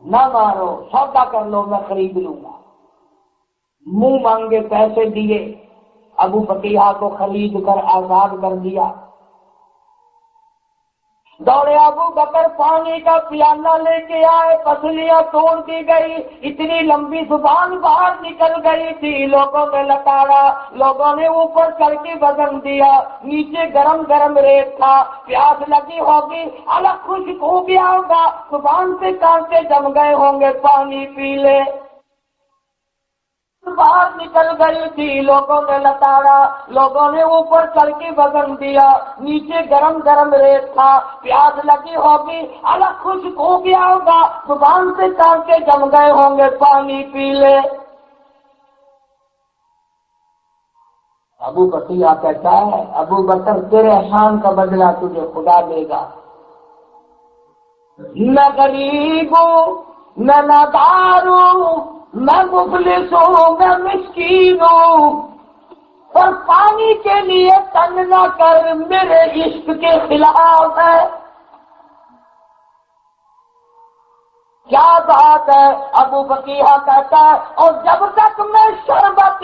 نہ مارو، سودا کر لو میں خرید لوں گا۔ منہ مانگے پیسے دیے، ابو بکیہ کو خرید کر آزاد کر دیا۔ دوڑے ابو بکر پانی کا پیالہ لے کے آئے، پسلیاں توڑ دی گئی، اتنی لمبی زبان باہر نکل گئی تھی، لوگوں نے لتاڑا، لوگوں نے اوپر چڑھ کے وزن دیا، نیچے گرم گرم ریت تھا، پیاس لگی ہوگی، الگ خشک ہو گیا ہوگا، زبان سے کانٹے جم گئے ہوں گے، پانی پی لے۔ باہر نکل گئی تھی، لوگوں نے لتاڑا، لوگوں نے اوپر چڑھ کے وزن دیا، نیچے گرم گرم ریت تھا، پیاس لگی ہوگی، الگ خشک ہو گیا ہوگا، زبان سے کانٹے جم گئے ہوں گے، پانی پی لے۔ ابو بکیہ کہتا ہے ابو بکر تیرے احسان کا بدلہ تجھے خدا دے گا۔ میں غریب ہوں، میں نادار ہوں، میں مفلس ہوں، میں مسکین ہوں، اور پانی کے لیے تنگ نہ کر، میرے عشق کے خلاف ہے۔ کیا بات ہے؟ ابو بکیہ کہتا ہے اور جب تک میں شربت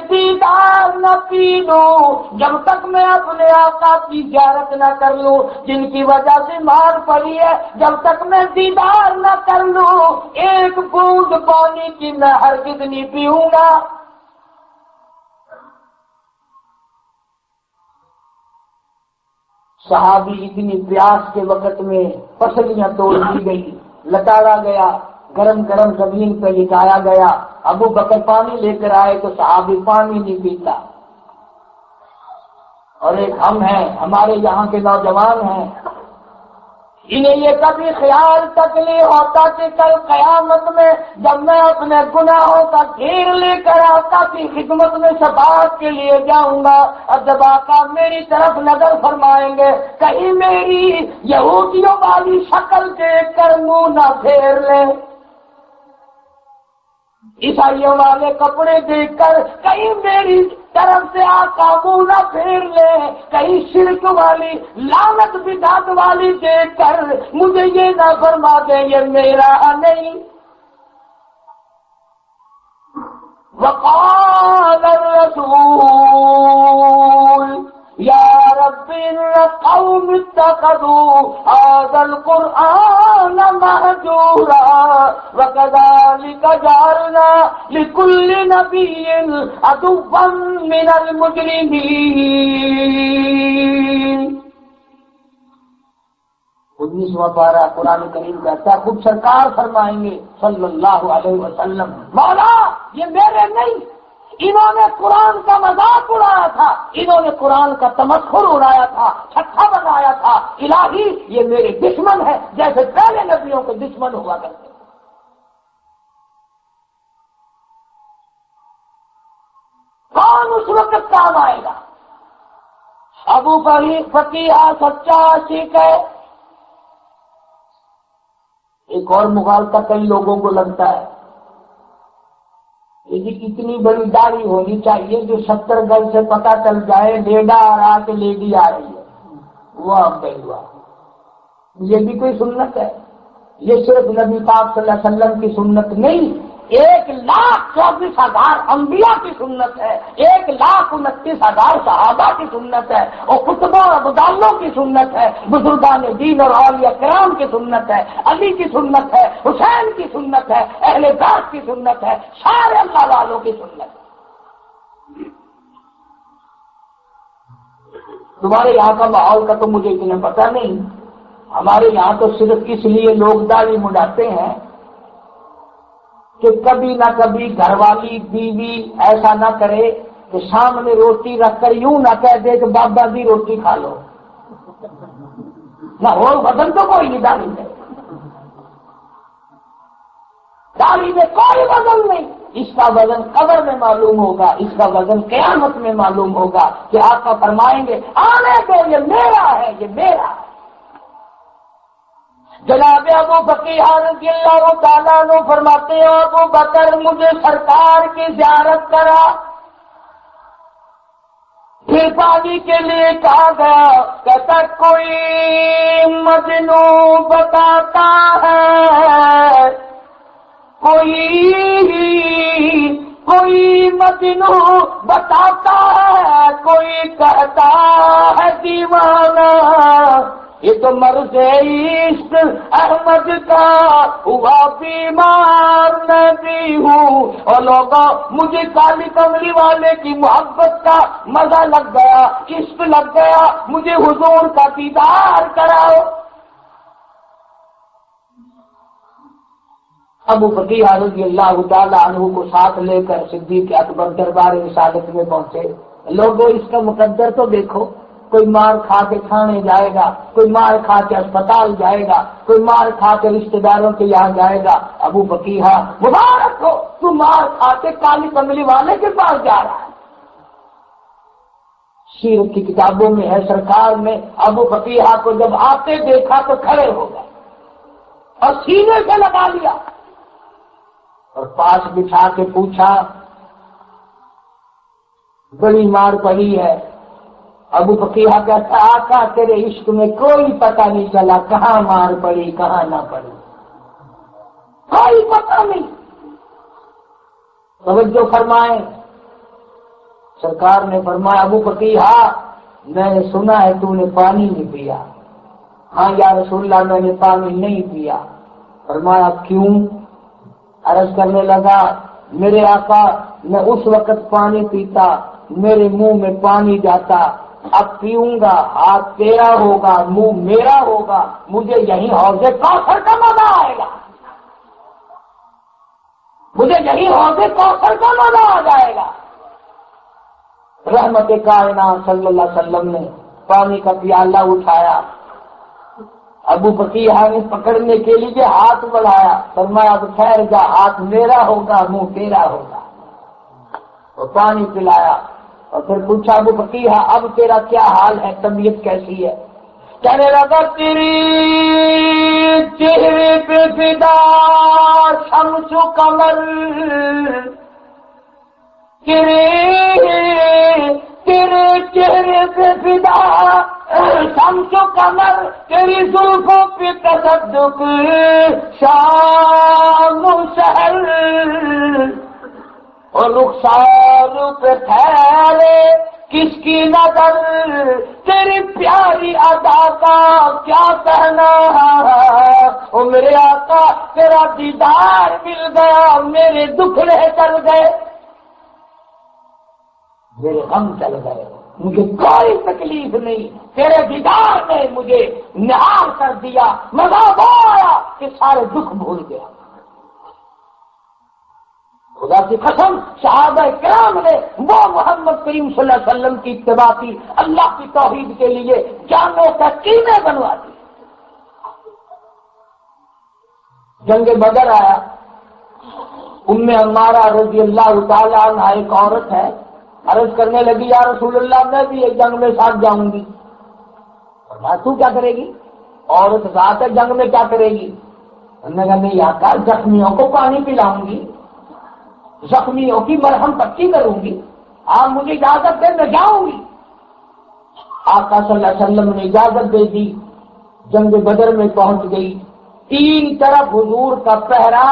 دیدار نہ پی لوں، جب تک میں اپنے آقا کی زیارت نہ کر لوں جن کی وجہ سے مار پڑی ہے، جب تک میں دیدار نہ کر لوں ایک بوند پانی کی میں ہرگز نہیں پیوں گا۔ صحابی اتنی پیاس کے وقت میں پسلیاں توڑ دی گئی، لتاڑا گیا، گرم گرم زمین پہ لٹایا گیا۔ ابو بکر پانی لے کر آئے تو صحابی پانی نہیں پیتا، اور ایک ہم ہیں، ہمارے یہاں کے نوجوان ہیں، انہیں یہ کبھی خیال تک نہیں ہوتا کہ کل قیامت میں جب میں اپنے گناہوں کا ڈھیر لے کر آقا کی خدمت میں شفاعت کے لیے جاؤں گا، اور جب آقا میری طرف نظر فرمائیں گے کہیں میری یہودیوں والی شکل دیکھ کر منہ نہ پھیر لیں، عیسائیوں والے کپڑے دیکھ کر کہیں میری طرف سے آقا منہ نہ پھیر لے، کہیں شرک والی لعنت بدعت والی دیکھ کر مجھے یہ نہ فرما دے یہ میرا نہیں۔ وقال الرسول یا رب القوم اتخذوا هذا القرآن مهجورا وكذلك جعلنا لكل نبي عدوا من المجرمين۔ 19واں پارہ قرآن کریم کہتا ہے خود سرکار فرمائیں گے صلی اللہ علیہ وسلم مولا یہ میرے نہیں، انہوں نے قرآن کا مذاق اڑایا تھا، انہوں نے قرآن کا تمسخر اڑایا تھا، چھٹا بنایا تھا، الہی یہ میرے دشمن ہے جیسے پہلے نبیوں کے دشمن ہوا کرتے۔ کون اس وقت کام آئے گا؟ ابو بکیہ سچا عاشق ہے۔ ایک اور مغالطہ کئی لوگوں کو لگتا ہے یہ اتنی بڑی داڑھی ہونی چاہیے جو 70 گز سے پتہ چل جائے لیڈا آ رہا کہ لیڈی آ رہی ہے، وہ اب ہوا۔ یہ بھی کوئی سنت ہے؟ یہ صرف نبی پاک صلی اللہ علیہ وسلم کی سنت نہیں، 1,24,000 انبیاء کی سنت ہے، 1,29,000 صحابہ کی سنت ہے، اور خطبوں اور ابدالوں کی سنت ہے، بزرگان دین اور اولیاء کرام کی سنت ہے، علی کی سنت ہے، حسین کی سنت ہے، اہل بیت کی سنت ہے، سارے اللہ والوں کی سنت ہے۔ تمہارے یہاں کا ماحول کا تو مجھے اتنا پتہ نہیں، ہمارے یہاں تو صرف اس لیے لوگ داڑھی مڈاتے ہیں کہ کبھی نہ کبھی گھر والی بیوی ایسا نہ کرے کہ سامنے روٹی رکھ کر یوں نہ کہہ دے کہ بابا جی روٹی کھا لو، نہ ہو وزن تو کوئی نہیں داڑھی میں، داڑھی میں کوئی وزن نہیں، اس کا وزن قبر میں معلوم ہوگا، اس کا وزن قیامت میں معلوم ہوگا کہ آقا فرمائیں گے آنے دو، یہ میرا ہے، یہ میرا ہے۔ جناب ابو بکر رضی اللہ تعالیٰ عنہ فرماتے ہیں ابو بکر مجھے سرکار کی زیارت کرا، پھر پانی کے لیے کہا گیا، کہتا کوئی مجنو بتاتا ہے، کوئی مجنو بتاتا ہے، کوئی کہتا ہے دیوانہ، یہ تو مرض عشق احمد کا ہوا بیمار میں بھی ہوں، اور لوگوں مجھے کالی کملی والے کی محبت کا مزہ لگ گیا، عشق لگ گیا، مجھے حضور کا دیدار کراؤ۔ ابو بکر رضی اللہ تعالی عنہ کو ساتھ لے کر صدیق اکبر دربار رسالت میں پہنچے۔ لوگوں اس کا مقدر تو دیکھو، کوئی مار کھا کے تھانے جائے گا، کوئی مار کھا کے اسپتال جائے گا، کوئی مار کھا کے رشتہ داروں کے یہاں جائے گا۔ ابو بکر مبارک ہو، تو مار کھا کے کالی کملی والے کے پاس جا رہا ہے۔ سیرت کی کتابوں میں ہے سرکار نے ابو بکر کو جب آتے دیکھا تو کھڑے ہو گئے اور سینے سے لگا لیا اور پاس بٹھا کے پوچھا بڑی مار پڑی ہے؟ ابو بکر کہتا آقا تیرے عشق میں کوئی پتہ نہیں چلا کہاں مار پڑی کہاں نہ پڑی، کوئی پتہ نہیں۔ توجہ فرمائیں، سرکار نے فرمایا ابو بکر میں نے سنا ہے تو نے پانی نہیں پیا۔ ہاں یا رسول اللہ میں نے پانی نہیں پیا۔ فرمایا کیوں؟ عرض کرنے لگا میرے آقا میں اس وقت پانی پیتا میرے منہ میں پانی جاتا، اب پیوں گا ہاتھ تیرا ہوگا منہ میرا ہوگا، مجھے یہی حوض کوثر کا مزہ آئے گا، مجھے یہی حوض کوثر کا مزہ آ جائے گا۔ رحمت کائنات صلی اللہ علیہ وسلم نے پانی کا پیالہ اٹھایا، ابو بکر نے پکڑنے کے لیے ہاتھ بڑھایا، فرمایا اب ٹھہر جا، ہاتھ میرا ہوگا منہ تیرا ہوگا، اور پانی پلایا۔ اور پھر پوچھا ابو بکر اب تیرا کیا حال ہے، طبیعت کیسی ہے؟ کہنے لگا تیری چہرے پہ فدا شمس و قمر، تیرے چہرے پہ فدا شمس و قمر، تیری زلفوں پہ تصدق شام و سحر، اور رخسار پہ ٹھہرے کس کی نظر، تیری پیاری ادا کا کیا کہنا، او میرے آقا تیرا دیدار مل گیا، میرے دکھڑے چل گئے، میرے غم چل گئے، مجھے کوئی تکلیف نہیں، تیرے دیدار نے مجھے نہار کر دیا، مزہ وہ آیا کہ سارے دکھ بھول گیا۔ خدا کی قسم صحابہ کرام نے وہ محمد کریم صلی اللہ علیہ وسلم کی اتباع کی، اللہ کی توحید کے لیے جانوں کا قیمے بنوا دی۔ جنگ بدر آیا، ام عمارہ رضی اللہ تعالی عنہا ایک عورت ہے، عرض کرنے لگی یا رسول اللہ میں بھی ایک جنگ میں ساتھ جاؤں گی۔ فرمایا تو کیا کرے گی؟ عورت ذات ہے جنگ میں کیا کرے گی؟ انہوں نے کہا نہیں آقا زخمیوں کو پانی پلاؤں گی، زخمیوں کی مرہم پٹی کروں گی، آپ مجھے اجازت دیں میں جاؤں گی۔ آقا صلی اللہ علیہ وسلم نے اجازت دے دی، جنگ بدر میں پہنچ گئی، تین طرف حضور کا پہرا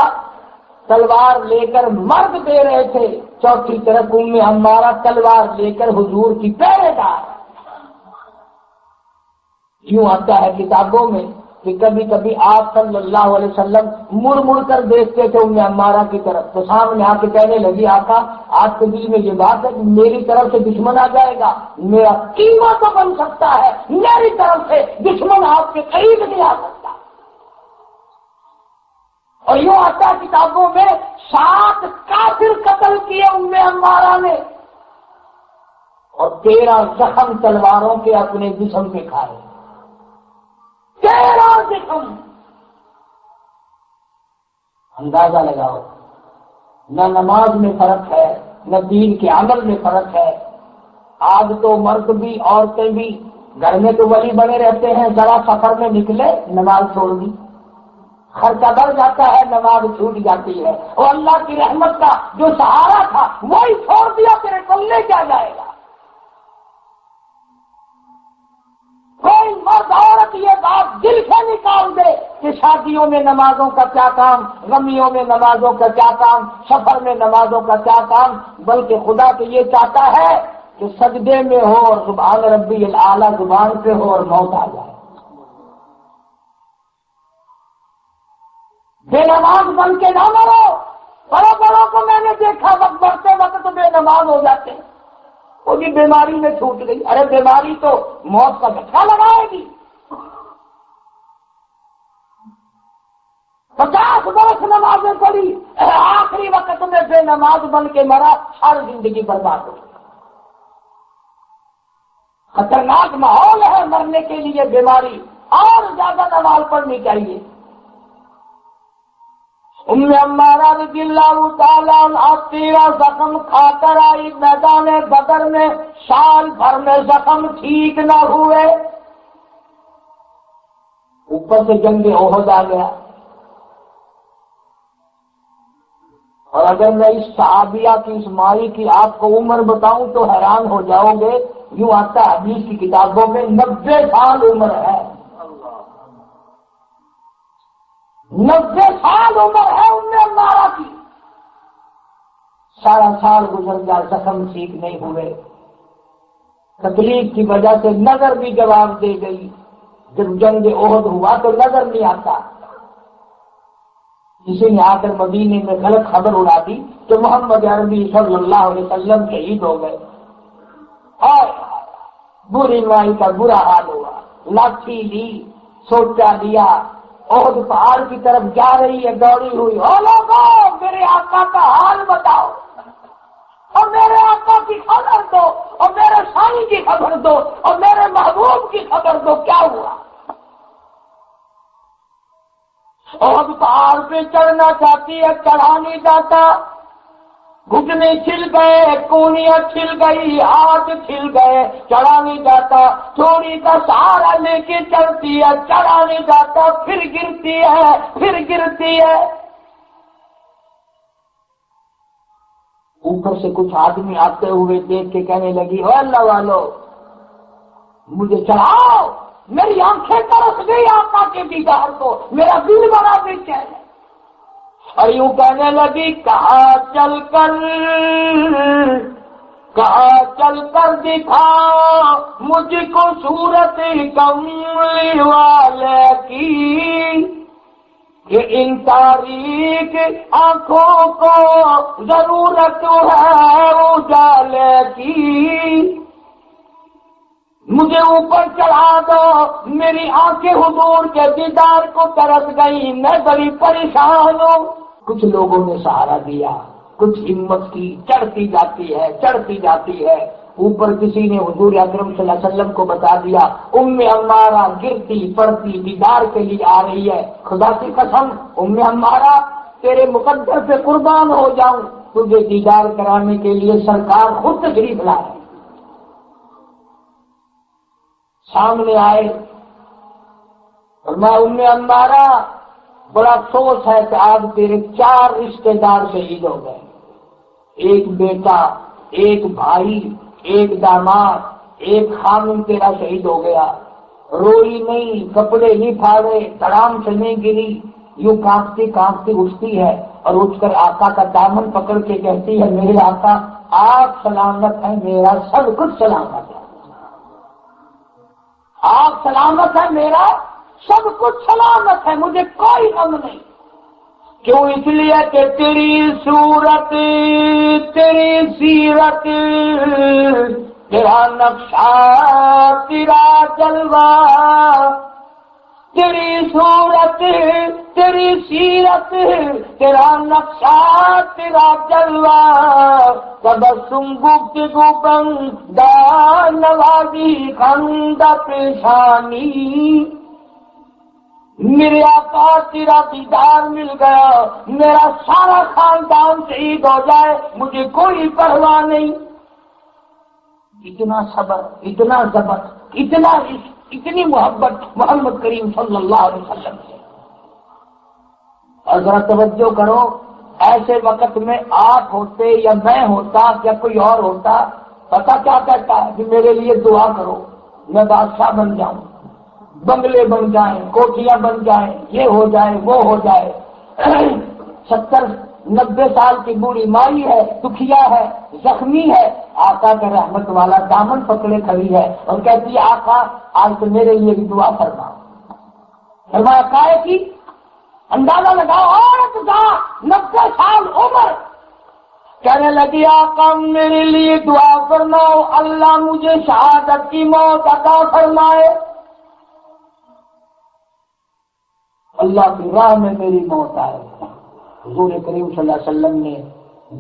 تلوار لے کر مرد دے رہے تھے، چوتھی طرف ام عمارہ تلوار لے کر حضور کی پہرے دار۔ یوں آتا ہے کتابوں میں کہ کبھی کبھی آپ صلی اللہ علیہ وسلم مڑ مڑ کر دیکھتے تھے ام عمارہ کی طرف، تو سامنے آ کے کہنے لگی آقا آپ کے دل میں یہ بات ہے کہ میری طرف سے دشمن آ جائے گا، میرا قیمہ تو بن سکتا ہے، میری طرف سے دشمن آپ کے قریب نہیں آ سکتا۔ اور یوں آتا ہے کتابوں میں 7 کافر قتل کیے ام عمارہ نے، اور 13 زخم تلواروں کے اپنے جسم پہ کھائے، 13 زخم۔ اندازہ لگاؤ، نہ نماز میں فرق ہے، نہ دین کے عمل میں فرق ہے۔ آج تو مرد بھی عورتیں بھی گھر میں تو ولی بنے رہتے ہیں، ذرا سفر میں نکلے نماز چھوڑ دی، خرچہ بڑھ جاتا ہے، نماز چھوٹ جاتی ہے، اور اللہ کی رحمت کا جو سہارا تھا وہی چھوڑ دیا، تیرے کلے کیا جائے گا؟ کوئی مرد عورت یہ بات دل سے نکال دے کہ شادیوں میں نمازوں کا کیا کام، غمیوں میں نمازوں کا کیا کام، سفر میں نمازوں کا کیا کام، بلکہ خدا تو یہ چاہتا ہے کہ سجدے میں ہو اور سبحان ربی الاعلیٰ زبان پہ ہو اور موت آ جائے۔ بے نماز بن کے نہ مرو۔ بڑوں بڑوں کو میں نے دیکھا وقت بڑھتے وقت بے نماز ہو جاتے ہیں، وہ بھی بیماری میں چھوٹ گئی۔ ارے بیماری تو موت کا جھٹکا لگائے گی۔ 50 برس نمازیں پڑھی، آخری وقت میں بے نماز بن کے مرا، ہر زندگی برباد ہو گئی۔ خطرناک ماحول ہے مرنے کے لیے، بیماری اور زیادہ نماز پڑھنی چاہیے۔ ام عمارہ رضی اللہ تعالیٰ عنہ 13 زخم کھا کر آئی میدان بدر میں، سال بھر میں زخم ٹھیک نہ ہوئے، اوپر سے جنگ احد آ گیا۔ اور اگر میں اس صحابیہ کی، اس مائی کی آپ کو عمر بتاؤں تو حیران ہو جاؤ گے۔ یوں آتا ہے حدیث کی کتابوں میں 90 سال عمر ہے، 90 سال عمر ہے ام عمارہ کی۔ سارا سال گزر گیا، زخم ٹھیک نہیں ہوئے، تکلیف کی وجہ سے نظر بھی جواب دے گئی۔ جب جنگ احد ہوا تو نظر نہیں آتا، کسی نے آ کر مدینے میں غلط خبر اڑا دی کہ محمد عربی صلی اللہ علیہ وسلم شہید ہو گئے، اور بری مائی کا برا حال ہوا۔ لاٹھی لی، سوچا لیا، احد پہاڑ کی طرف جا رہی ہے دوڑی ہوئی، او لوگوں میرے آقا کا حال بتاؤ، اور میرے آقا کی خبر دو، اور میرے سائی کی خبر دو، اور میرے محبوب کی خبر دو، کیا ہوا؟ احد پہاڑ پہ چڑھنا چاہتی ہے، چڑھا نہیں جاتا، گھٹنے چھل گئے، کونیاں چھل گئی، ہاتھ چھل گئے، چڑھا نہیں جاتا، تھوڑی کا سہارا لے کے چڑھتی ہے، چڑھا نہیں جاتا، پھر گرتی ہے، پھر گرتی ہے۔ اوپر سے کچھ آدمی آتے ہوئے دیکھ کے کہنے لگی، او اللہ والو مجھے چڑھاؤ، میری آنکھیں ترس گئی آقا کے دیدار کو، میرا دل بڑا بے چین ہے۔ اور یوں کہنے لگی، کہاں چل کر دکھا مجھ کو صورت کملی والے کی، کہ ان تاریک آنکھوں کو ضرورت ہے اجالے کی، مجھے اوپر چڑھا دو، میری آنکھیں حضور کے دیدار کو ترس گئی، میں بڑی پریشان ہوں۔ کچھ لوگوں نے سہارا دیا، کچھ ہمت کی، چڑھتی جاتی ہے، اوپر کسی نے حضور اکرم صلی اللہ علیہ وسلم کو بتا دیا، ام عمارہ گرتی پڑتی دیدار کے لیے آ رہی ہے۔ خدا کی قسم ام عمارہ تیرے مقدر سے قربان ہو جاؤں، تجھے دیدار کرانے کے لیے سرکار خود تشریف لائے۔ سامنے آئے، اور میں ام عمارہ بڑا افسوس ہے کہ آج تیرے 4 رشتے دار شہید ہو گئے، ایک بیٹا، ایک بھائی، ایک داماد، ایک خامن تیرا شہید ہو گیا۔ روئی نہیں، کپڑے نہیں پھاڑے، تڑام سے نہیں گری، یوں کانپتی کانپتی اٹھتی ہے اور اٹھ کر آقا کا دامن پکڑ کے کہتی ہے میرے آقا آپ سلامت ہیں، میرا سب کچھ سلامت ہے، آپ سلامت ہیں، میرا سب کچھ سلامت ہے، مجھے کوئی غم نہیں۔ کیوں؟ اس لیے کہ تیری صورت، تیری سیرت، تیرا نقشہ، تیرا جلوہ، تیری صورت، تیری سیرت، تیرا نقشہ، تیرا جلوہ، تبسم گفتگو بندہ نوازی خندہ پیشانی، میرے آقا تیرا دیدار مل گیا، میرا سارا خاندان شہید ہو جائے مجھے کوئی پرواہ نہیں۔ اتنا صبر، اتنا ضبط، اتنا عشق، اتنی محبت محمد کریم صلی اللہ علیہ وسلم سے۔ اور ذرا توجہ کرو، ایسے وقت میں آپ ہوتے یا میں ہوتا یا کوئی اور ہوتا، پتہ کیا کہتا ہے کہ میرے لیے دعا کرو، میں بادشاہ بن جاؤں، بنگلے بن جائیں، کوٹھیاں بن جائیں، یہ ہو جائے وہ ہو جائے۔ 70-90 سال کی بوڑھی مائی ہے، دکھیا ہے، زخمی ہے، آقا کا رحمت والا دامن پکڑے کھڑی ہے اور کہتی ہے آقا آج تو میرے لیے بھی دعا فرما۔ فرمایا کائے کی؟ اندازہ لگاؤ، عورت کا 90 سال عمر، کہنے لگی آقا میرے لیے دعا فرماؤ، اللہ مجھے شہادت کی موت عطا فرمائے، اللہ کی راہ میں میری موت آئے۔ حضور کریم صلی اللہ علیہ وسلم نے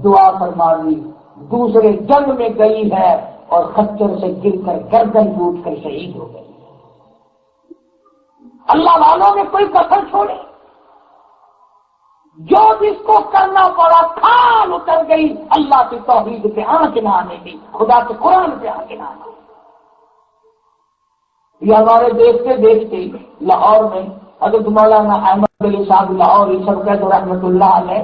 دعا فرما دی، دوسرے جنگ میں گئی ہے اور خچر سے گر کر گردن ٹوٹ کر شہید ہو گئی۔ اللہ والوں نے کوئی کسر چھوڑی؟ جو جس کو کرنا پڑا کھال اتر گئی، اللہ کی توحید پہ آنکھ نہ آنے دی، خدا کے قرآن پہ آنکھ نہ آنے دی۔ یہ ہمارے دیکھتے دیکھتے لاہور میں حضرت مولانا احمد علی صاحب لاہور سب کہتے رحمت اللہ علیہ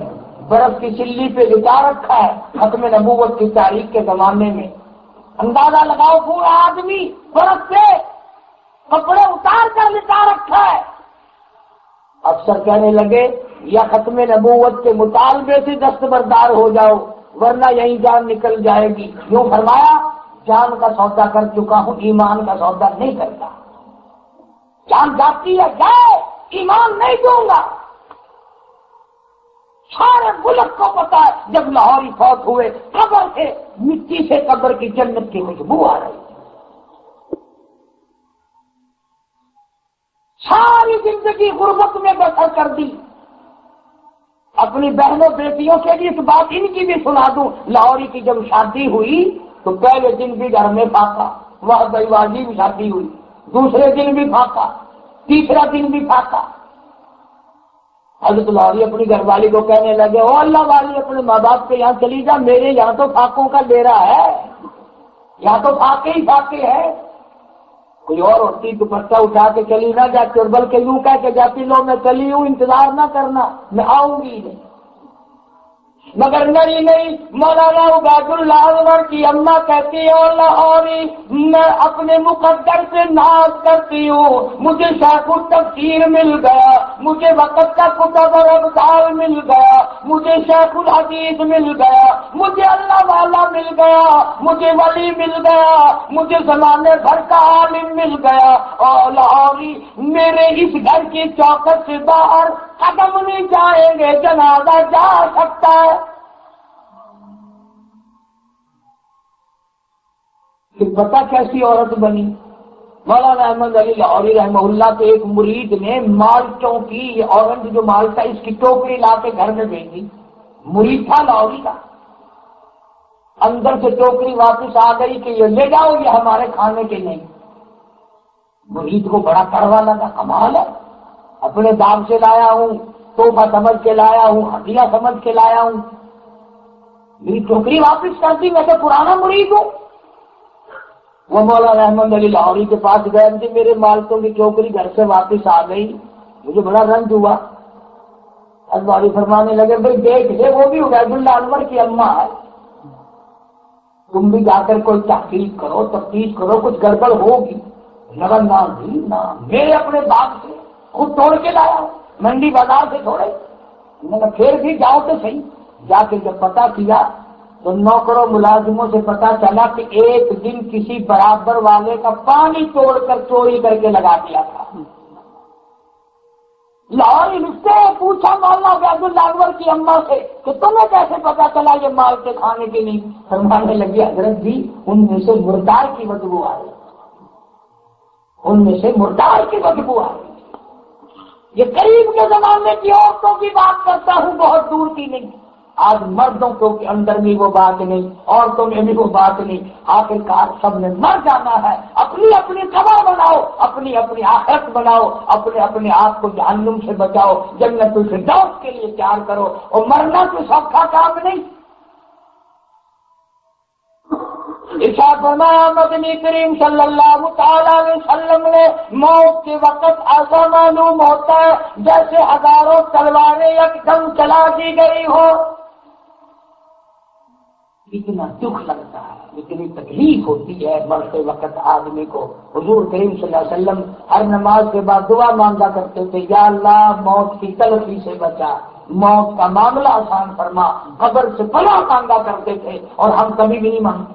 برف کی سلی پہ لٹا رکھا ہے ختم نبوت کی تاریخ کے زمانے میں۔ اندازہ لگاؤ، پورا آدمی برف سے کپڑے اتار کر لٹا رکھا ہے۔ افسر کہنے لگے یا ختم نبوت کے مطالبے سے دستبردار ہو جاؤ ورنہ یہیں جان نکل جائے گی۔ یوں فرمایا جان کا سودا کر چکا ہوں، ایمان کا سودا نہیں کرتا۔ جان جاتی ہے جائے، ایمان نہیں دوں گا۔ سارے ملک کو پتا ہے جب لاہوری فوت ہوئے قبر سے مٹی سے قبر کی جنت کی خوشبو آ رہی، ساری زندگی غربت میں بسر کر دی۔ اپنی بہنوں بیٹیوں سے بھی اس بات ان کی بھی سنا دوں، لاہوری کی جب شادی ہوئی تو پہلے دن بھی گھر میں پھاقا، وہاں بیواجی بھی شادی ہوئی، دوسرے دن بھی پھاقا، تیسرا دن بھی پھاقا۔ حضرت لاہوری اپنی گھر والی کو کہنے لگے او اللہ والی اپنے ماں باپ کے یہاں چلی جا، میرے یہاں تو پھاقوں کا ڈیرا ہے، یہاں تو پھاقے ہی پھاقے ہے۔ کوئی اور ہوتی تو پرچہ اٹھا کے چلی نہ جاتی اور بلکہ یوں کہہ کے جاتی لو میں چلی ہوں انتظار نہ کرنا میں آؤں گی نہیں، مگر نہیں مولانا عبید اللہ انور کی اماں کہتی ہے او لاہوری میں اپنے مقدر سے ناز کرتی ہوں، مجھے شیخ التفسیر مل گیا، مجھے وقت کا کتب اور ابدال مل گیا، مجھے شیخ الحدیث مل گیا، مجھے اللہ والا مل گیا، مجھے ولی مل گیا، مجھے زمانے بھر کا عالم مل گیا۔ او لاہوری میرے اس گھر کی چوکٹ سے باہر قدم نہیں جائیں گے، جنازہ جا سکتا ہے۔ کہ پتہ کیسی عورت بنی؟ مولانا احمد علی لاہوری رحمہ اللہ کے ایک مرید نے مالٹوں کی، یہ اورنج جو مالٹا اس کی ٹوکری لا کے گھر میں بھیج دی، مرید تھا لاہوری کا، اندر سے ٹوکری واپس آ گئی کہ یہ لے جاؤ یہ ہمارے کھانے کے نہیں۔ مرید کو بڑا کڑوا لگا، کمال ہے، اپنے دام سے لایا ہوں، تحفہ سمجھ کے لایا ہوں، ہدیہ سمجھ کے لایا ہوں، میری ٹوکری واپس کر دی، میں تو پرانا مرید ہوں۔ وہ مولانا احمد علی لاہوری کے پاس گئے کہ میرے مالکوں کی ٹوکری گھر سے واپس آ گئی، مجھے بڑا رنج ہوا۔ لاہوری فرمانے لگے بھائی دیکھ لے وہ بھی عبید اللہ انور کی اماں ہے، تم بھی جا کر کوئی تحقیق کرو، تفتیش کرو، کچھ گڑبڑ ہوگی۔ نہ میرے اپنے باپ سے خود توڑ کے لایا ہوں۔ منڈی بازار سے تھوڑے. میں نے پھر بھی جاؤ تو صحیح. جا کے جب پتا کیا تو نوکروں ملازموں سے پتا چلا کہ ایک دن کسی برابر والے کا پانی توڑ کر چوری کر کے لگا دیا تھا. لاہور سے پوچھا مولانا عبید الاکبر کی اماں سے کہ تمہیں کیسے پتا چلا یہ مال کے کھانے کی نہیں؟ فرمانے لگی حضرت جی ان میں سے مردار کی بدبو آ رہی, ان میں سے مردار کی بدبو آ رہی. یہ قریب کے زمانے کی عورتوں کی بات کرتا ہوں, بہت دور کی نہیں. آج مردوں کے اندر بھی وہ بات نہیں, عورتوں میں بھی وہ بات نہیں. آخرکار سب نے مر جانا ہے. اپنی اپنی قبر بناؤ, اپنی اپنی آخرت بناؤ, اپنے اپنے آپ کو جہنم سے بچاؤ, جنت الفردوس کے لیے تیار کرو. اور مرنا کوئی سوکھا کام نہیں. ارشاد فرمایا مدنی کریم صلی اللہ تعالی علیہ وسلم نے موت کے وقت ایسا معلوم ہوتا ہے جیسے ہزاروں تلواریں یکدم چلا دی گئی ہو. اتنا دکھ لگتا ہے, اتنی تکلیف ہوتی ہے مرتے وقت آدمی کو. حضور کریم صلی اللہ علیہ وسلم ہر نماز کے بعد دعا مانگا کرتے تھے, یا اللہ موت کی تلخی سے بچا, موت کا معاملہ آسان فرما. قبر سے پناہ مانگا کرتے تھے اور ہم کبھی بھی نہیں مانگتے.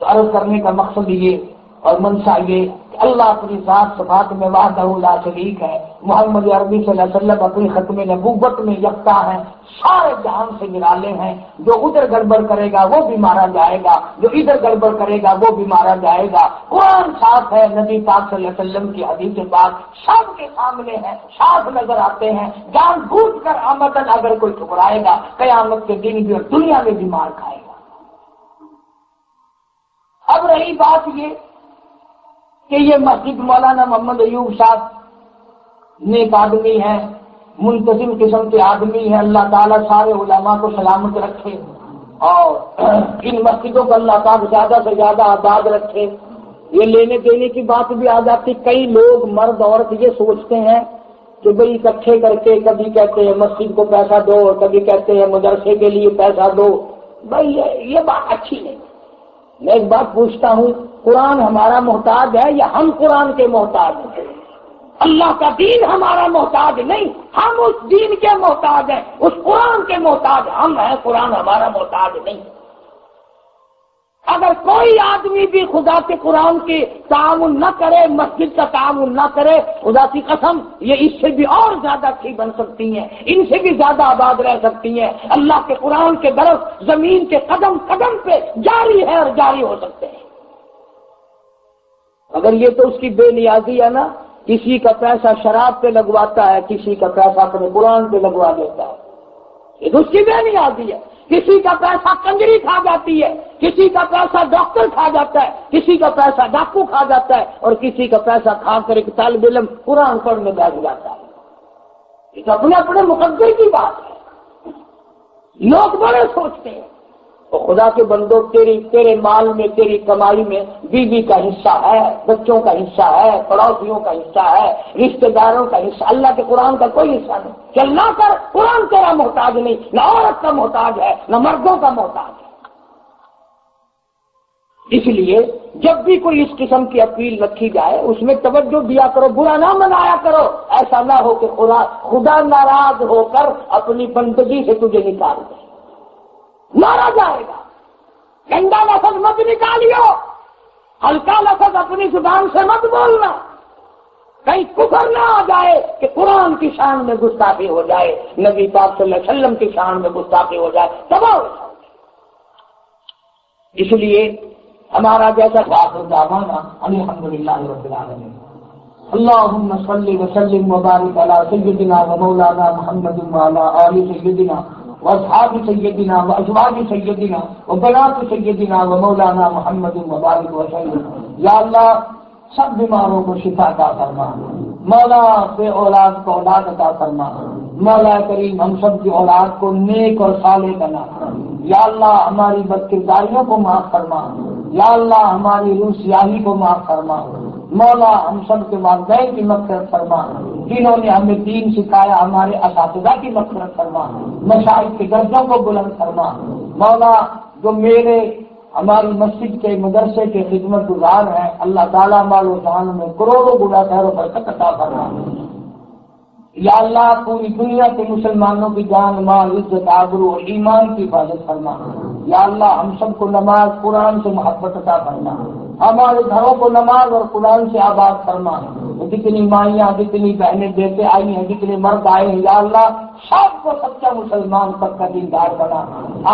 تو عرض کرنے کا مقصد یہ اور منشا یہ کہ اللہ اپنی ذات صفات میں وحدہ لا شریک ہے. محمد عربی صلی اللہ علیہ وسلم اپنی ختم نبوت میں یکتا ہیں, سارے جہان سے نرالے ہیں. جو ادھر گڑبڑ کرے گا وہ بھی مارا جائے گا, جو ادھر گڑبڑ کرے گا وہ بھی مارا جائے گا. قرآن صاف ہے, نبی پاک صلی اللہ علیہ وسلم کی حدیث پاک سب کے سامنے ہے, صاف نظر آتے ہیں. جان بوجھ کر آمدن اگر کوئی ٹھکرائے گا قیامت کے دن بھی اور دنیا میں بھی مار کھائے گا. اب رہی بات یہ کہ یہ مسجد مولانا محمد ایوب صاحب نیک آدمی ہے, منتظم قسم کے آدمی ہے. اللہ تعالیٰ سارے علماء کو سلامت رکھے اور ان مسجدوں کو اللہ تعالیٰ زیادہ سے زیادہ آباد رکھے. یہ لینے دینے کی بات بھی آ جاتی. کئی لوگ مرد عورت یہ سوچتے ہیں کہ بھئی اکٹھے کر کے کبھی کہتے ہیں مسجد کو پیسہ دو اور کبھی کہتے ہیں مدرسے کے لیے پیسہ دو. بھئی یہ بات اچھی نہیں. میں ایک بات پوچھتا ہوں, قرآن ہمارا محتاج ہے یا ہم قرآن کے محتاج ہیں؟ اللہ کا دین ہمارا محتاج نہیں, ہم اس دین کے محتاج ہیں. اس قرآن کے محتاج ہم ہیں, قرآن ہمارا محتاج نہیں. اگر کوئی آدمی بھی خدا کے قرآن کے تعاون نہ کرے, مسجد کا تعاون نہ کرے, خدا کی قسم یہ اس سے بھی اور زیادہ اچھی بن سکتی ہیں, ان سے بھی زیادہ آباد رہ سکتی ہیں. اللہ کے قرآن کے درس زمین کے قدم قدم پہ جاری ہے اور جاری ہو سکتے ہیں. اگر یہ تو اس کی بے نیازی ہے نا, کسی کا پیسہ شراب پہ لگواتا ہے, کسی کا پیسہ اپنے قرآن پہ لگوا دیتا ہے, یہ تو اس کی بے نیازی ہے. کسی کا پیسہ کنجری کھا جاتی ہے, کسی کا پیسہ ڈاکٹر کھا جاتا ہے, کسی کا پیسہ ڈاکو کھا جاتا ہے, اور کسی کا پیسہ کھا کر ایک طالب علم قرآن پڑھنے بیٹھ جاتا ہے. یہ تو اپنے اپنے مقدر کی بات ہے. لوگ بڑے سوچتے ہیں. تو خدا کے بندوں, تیرے مال میں, تیری کمائی میں بیوی کا حصہ ہے, بچوں کا حصہ ہے, پڑوسیوں کا حصہ ہے, رشتہ داروں کا حصہ. اللہ کے قرآن کا کوئی حصہ نہیں. چلنا کر, قرآن تیرا محتاج نہیں, نہ عورت کا محتاج ہے نہ مردوں کا محتاج ہے. اس لیے جب بھی کوئی اس قسم کی اپیل رکھی جائے اس میں توجہ دیا کرو, برا نہ منایا کرو. ایسا نہ ہو کہ خدا ناراض ہو کر اپنی بندگی سے تجھے نکال دے. مارا جائے گا. گندا لفظ مت نکالیو, ہلکا لفظ اپنی زبان سے مت بولنا, کہیں کفر نہ آ جائے کہ قرآن کی شان میں گستاخی ہو جائے, نبی پاک صلی اللہ علیہ وسلم کی شان میں گستاخی ہو جائے, تباہ ہو جائے. اس لیے ہمارا جیسا دعوانا الحمدللہ رب العالمین. اللہم صلی وسلم وبارک علی سیدنا و مولانا محمد وعلی آل سیدنا واصحاب سیدنا وازواج سیدنا وبنات سیدنا و مولانا محمد وبارک وسلم. یا اللہ سب بیماروں کو شفا عطا فرما, مولا بے اولاد کو اولاد عطا فرما, مولا کریم ہم سب کی اولاد کو نیک اور صالح بنا. یا اللہ ہماری بد کرداریوں کو معاف فرما, یا اللہ ہماری روح سیاہی کو معاف فرما. مولا ہم سب کے والدین کی مغفرت فرما, جنہوں نے ہمیں دین سکھایا ہمارے اساتذہ کی مغفرت فرما, مشائخ کے درجوں کو بلند فرما. مولا جو ہماری مسجد کے مدرسے کے خدمت گزار ہیں, اللہ تعالیٰ مال و جان میں کروڑوں گنا خیر و برکت عطا فرما. یا اللہ پوری دنیا کے مسلمانوں کی جان مال عزت آبرو اور ایمان کی حفاظت فرما. یا اللہ ہم سب کو نماز قرآن سے محبت عطا فرما. ہمارے گھروں کو نماز اور قرآن سے آباد فرما. جتنی مائیاں جتنی بہنیں بیٹے آئی ہیں جتنے مرد آئے ہیں یا اللہ سب کو سچا مسلمان تک کا دیندار بنا.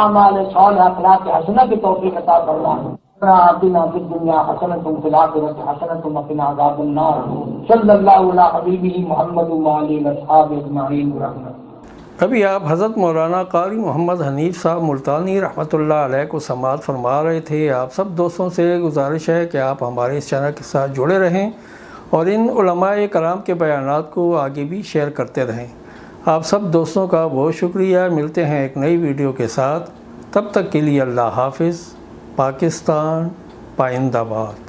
اعمال صالحہ اخلاق حسنہ کی توفیق عطا فرما. آتنا فی الدنیا حسنۃ وفی الآخرۃ حسنۃ وقنا عذاب النار. صلی اللہ علی حبیبہ محمد وعلی اصحابہ اجمعین برحمتہ. ابھی آپ حضرت مولانا قاری محمد حنیف صاحب ملتانی رحمۃ اللہ علیہ کو سماعت فرما رہے تھے. آپ سب دوستوں سے گزارش ہے کہ آپ ہمارے اس چینل کے ساتھ جڑے رہیں اور ان علماء کرام کے بیانات کو آگے بھی شیئر کرتے رہیں. آپ سب دوستوں کا بہت شکریہ. ملتے ہیں ایک نئی ویڈیو کے ساتھ. تب تک کے لیے اللہ حافظ. پاکستان پائندہ باد.